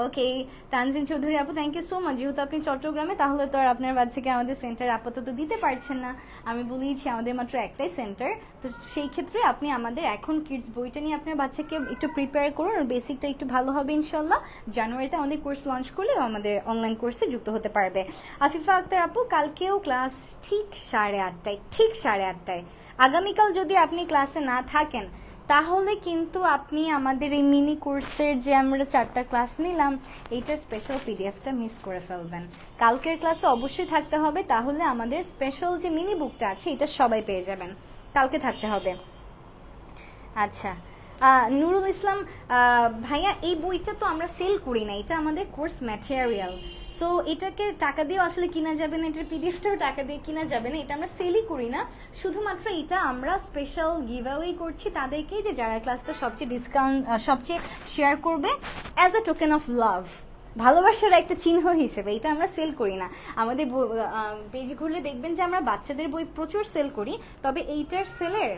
ওকে, তানজিন চৌধুরী আপু, থ্যাংক ইউ সো মাচ। যেহেতু আপনি চট্টগ্রামে, তাহলে তো আর আপনার বাচ্চাকে আমাদের সেন্টার আপাতত দিতে পারছেন না। আমি বলেইছি আমাদের মাত্র একটাই সেন্টার, তো সেই ক্ষেত্রে আপনি আমাদের এখন কিডস বইটা নিয়ে আপনার বাচ্চাকে একটু প্রিপেয়ার করুন, আর বেসিকটা একটু ভালো হবে ইনশাল্লাহ। জানুয়ারিতে আমাদের কোর্স লঞ্চ করলে আমাদের অনলাইন কোর্সে যুক্ত হতে পারবে। আফিফা আক্তার আপু, কালকেও ক্লাস ঠিক 8:30। আগামীকাল যদি আপনি ক্লাসে না থাকেন, তাহলে কিন্তু আপনি আমাদের এই মিনি কোর্সের যে আমরা 4টা ক্লাস নিলাম, এইটার স্পেশাল পিডিএফটা মিস করে ফেলবেন। কালকের ক্লাসে অবশ্যই থাকতে হবে, তাহলে আমাদের স্পেশাল যে মিনি বুকটা আছে এটা সবাই পেয়ে যাবেন। কালকে থাকতে হবে। আচ্ছা, নুরুল ইসলাম ভাইয়া, এই বইটা তো আমরা সেল করি না, এটা আমাদের কোর্স ম্যাটেরিয়াল। সো এটাকে টাকা দিয়ে আসলে কিনা যাবে না, এটার পিডিএফটাও টাকা দিয়ে কিনা যাবে না, এটা আমরা সেলই করি না। শুধুমাত্র এটা আমরা স্পেশাল গিভ অ্যাওয়ে করছি তাদেরকে, যে যারা ক্লাসটা সবচেয়ে শেয়ার করবে, as a token of love, ভালোবাসার একটা চিহ্ন হিসেবে। এটা আমরা সেল করি না। আমাদের পেজ ঘুরলে দেখবেন যে আমরা বাচ্চাদের বই প্রচুর সেল করি, তবে এইটার সেলের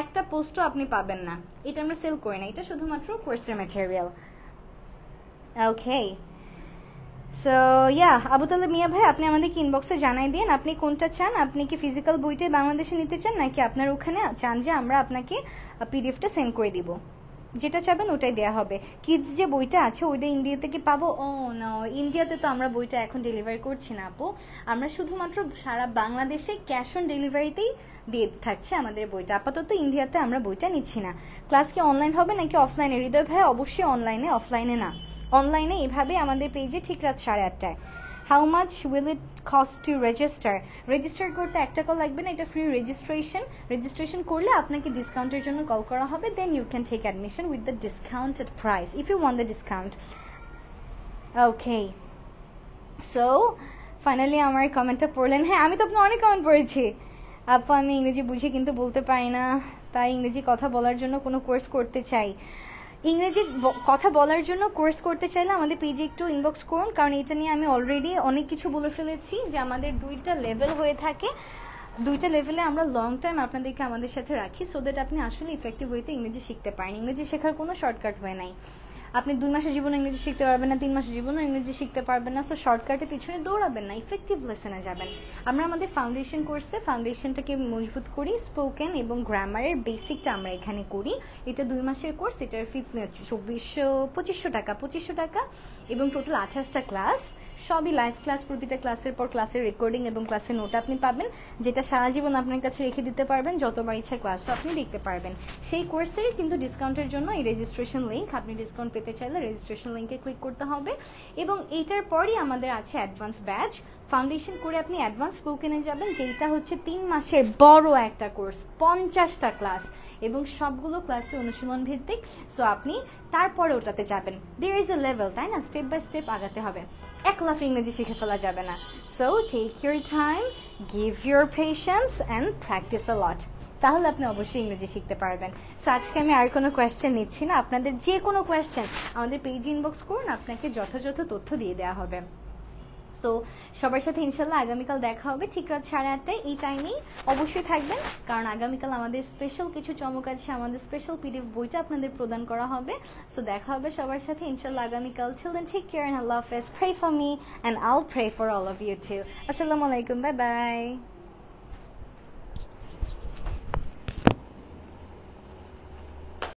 একটা পোস্টও আপনি পাবেন না। এটা আমরা সেল করি না, এটা শুধুমাত্র কোর্সের ম্যাটেরিয়াল। ওকে, সো ইয়া, আবু তালেব মিয়া ভাই, আপনি আমাদেরকে ইনবক্সে জানাই দিন আপনি কোনটা চান। আপনি কি ফিজিক্যাল বইটা বাংলাদেশে নিতে চান, নাকি আপনার ওখানে চান যে আমরা আপনাকে পিডিএফটা সেন্ড করে দিব? যেটা চাবেন ওটাই দেওয়া হবে। কিডস যে বইটা আছে ওইটা ইন্ডিয়াতে কি পাবো? ও না, ইন্ডিয়াতে তো আমরা বইটা এখন ডেলিভারি করছি না আপু। আমরা শুধুমাত্র সারা বাংলাদেশে ক্যাশ অন ডেলিভারিতেই দিয়ে থাকছে আমাদের বইটা। আপাতত ইন্ডিয়াতে আমরা বইটা নিচ্ছি না। ক্লাস কি অনলাইন হবে নাকি অফলাইনে? হৃদয় ভাই, অবশ্যই অনলাইনে, অফলাইনে না। অনলাইনে এভাবে আমাদের পেজে ঠিক রাত 8:30। How much will it cost to register করতে 1 টাকা লাগবে না, এটা ফ্রি রেজিস্ট্রেশন করলে আপনাকে ডিসকাউন্টের জন্য কল করা হবে, then you can take admission with the discounted price if you want the discount. Okay, so finally আমার কমেন্টটা পড়লেন। হ্যাঁ, আমি তো আপনার অনেক কমেন্ট পড়েছি। আপু আমি ইংরেজি বুঝি কিন্তু বলতে পারি না, তাই ইংরেজি কথা বলার জন্য কোনো কোর্স করতে চাই। ইংরেজি কথা বলার জন্য কোর্স করতে চাইলে আমাদের পেজে একটু ইনবক্স করুন, কারণ এটা নিয়ে আমি অলরেডি অনেক কিছু বলে ফেলেছি যে আমাদের 2টা লেভেল হয়ে থাকে। 2টা লেভেলে আমরা লং টাইম আপনাদেরকে আমাদের সাথে রাখি, সো দ্যাট আপনি আসলে ইফেক্টিভ ওয়েতে ইংরেজি শিখতে পারেন। ইংরেজি শেখার কোনো শর্টকাট হয়ে নাই। আপনি 2 মাসের জীবনে ইংরেজি শিখতে পারবেন না, 3 মাসের জীবনে ইংরেজি শিখতে পারবেন না। সো শর্টকাটের পিছনে দৌড়াবেন না, ইফেক্টিভ লেসনে যাবেন। আমরা আমাদের ফাউন্ডেশন কোর্সে ফাউন্ডেশনটাকে মজবুত করি, স্পোকেন এবং গ্রামারের বেসিকটা আমরা এখানে করি। এটা 2 মাসের কোর্স, এটার ফি 2500 টাকা এবং টোটাল 28টা ক্লাস, সবই লাইভ ক্লাস। প্রতিটা ক্লাসের পর ক্লাসের রেকর্ডিং এবং ক্লাসের নোট আপনি পাবেন, যেটা সারা জীবন আপনার কাছে রেখে দিতে পারবেন, যতবার ইচ্ছা ক্লাসও আপনি দেখতে পারবেন। সেই কোর্সের কিন্তু ডিসকাউন্টের জন্য এই রেজিস্ট্রেশন লিঙ্ক, আপনি ডিসকাউন্ট পেতে চাইলে রেজিস্ট্রেশন লিঙ্কে ক্লিক করতে হবে। এবং এইটার পরই আমাদের আছে অ্যাডভান্স ব্যাচ। ফাউন্ডেশন করে আপনি অ্যাডভান্স স্পোকেনে যাবেন, যেটা হচ্ছে 3 মাসের বড় একটা কোর্স, 50টা ক্লাস এবং সবগুলো ক্লাসে অনুশীলন ভিত্তিক। সো আপনি তারপরে ওটাতে যাবেন। দেয়ার ইজ এ লেভেল, তাই না? স্টেপ বাই স্টেপ আগাতে হবে, এক লাফে ইংরেজি শিখে ফেলা যাবে না। So take your time, give your patience and practice a lot, তাহলে আপনি অবশ্যই ইংরেজি শিখতে পারবেন। সো আজকে আমি আর কোনো কোয়েশ্চেন নিচ্ছি না, আপনাদের যে কোনো কোয়েশ্চেন আমাদের পেজে ইনবক্স করুন, আপনাকে যথাযথ তথ্য দিয়ে দেওয়া হবে। সো সবার সাথে ইনশাল্লাহ আগামীকাল দেখা হবে ঠিক রাত 8:30টায়, এই টাইমেই অবশ্যই থাকবেন, কারণ আগামীকাল আমাদের স্পেশাল কিছু চমক আছে, আমাদের স্পেশাল পিডিএফ বইটা আপনাদের প্রদান করা হবে। সো দেখা হবে সবার সাথে ইনশাল্লাহ আগামীকাল। Till then, take care and Allah Hafiz. Pray for me and I'll pray for all of you too. Assalamu alaikum. Bye bye.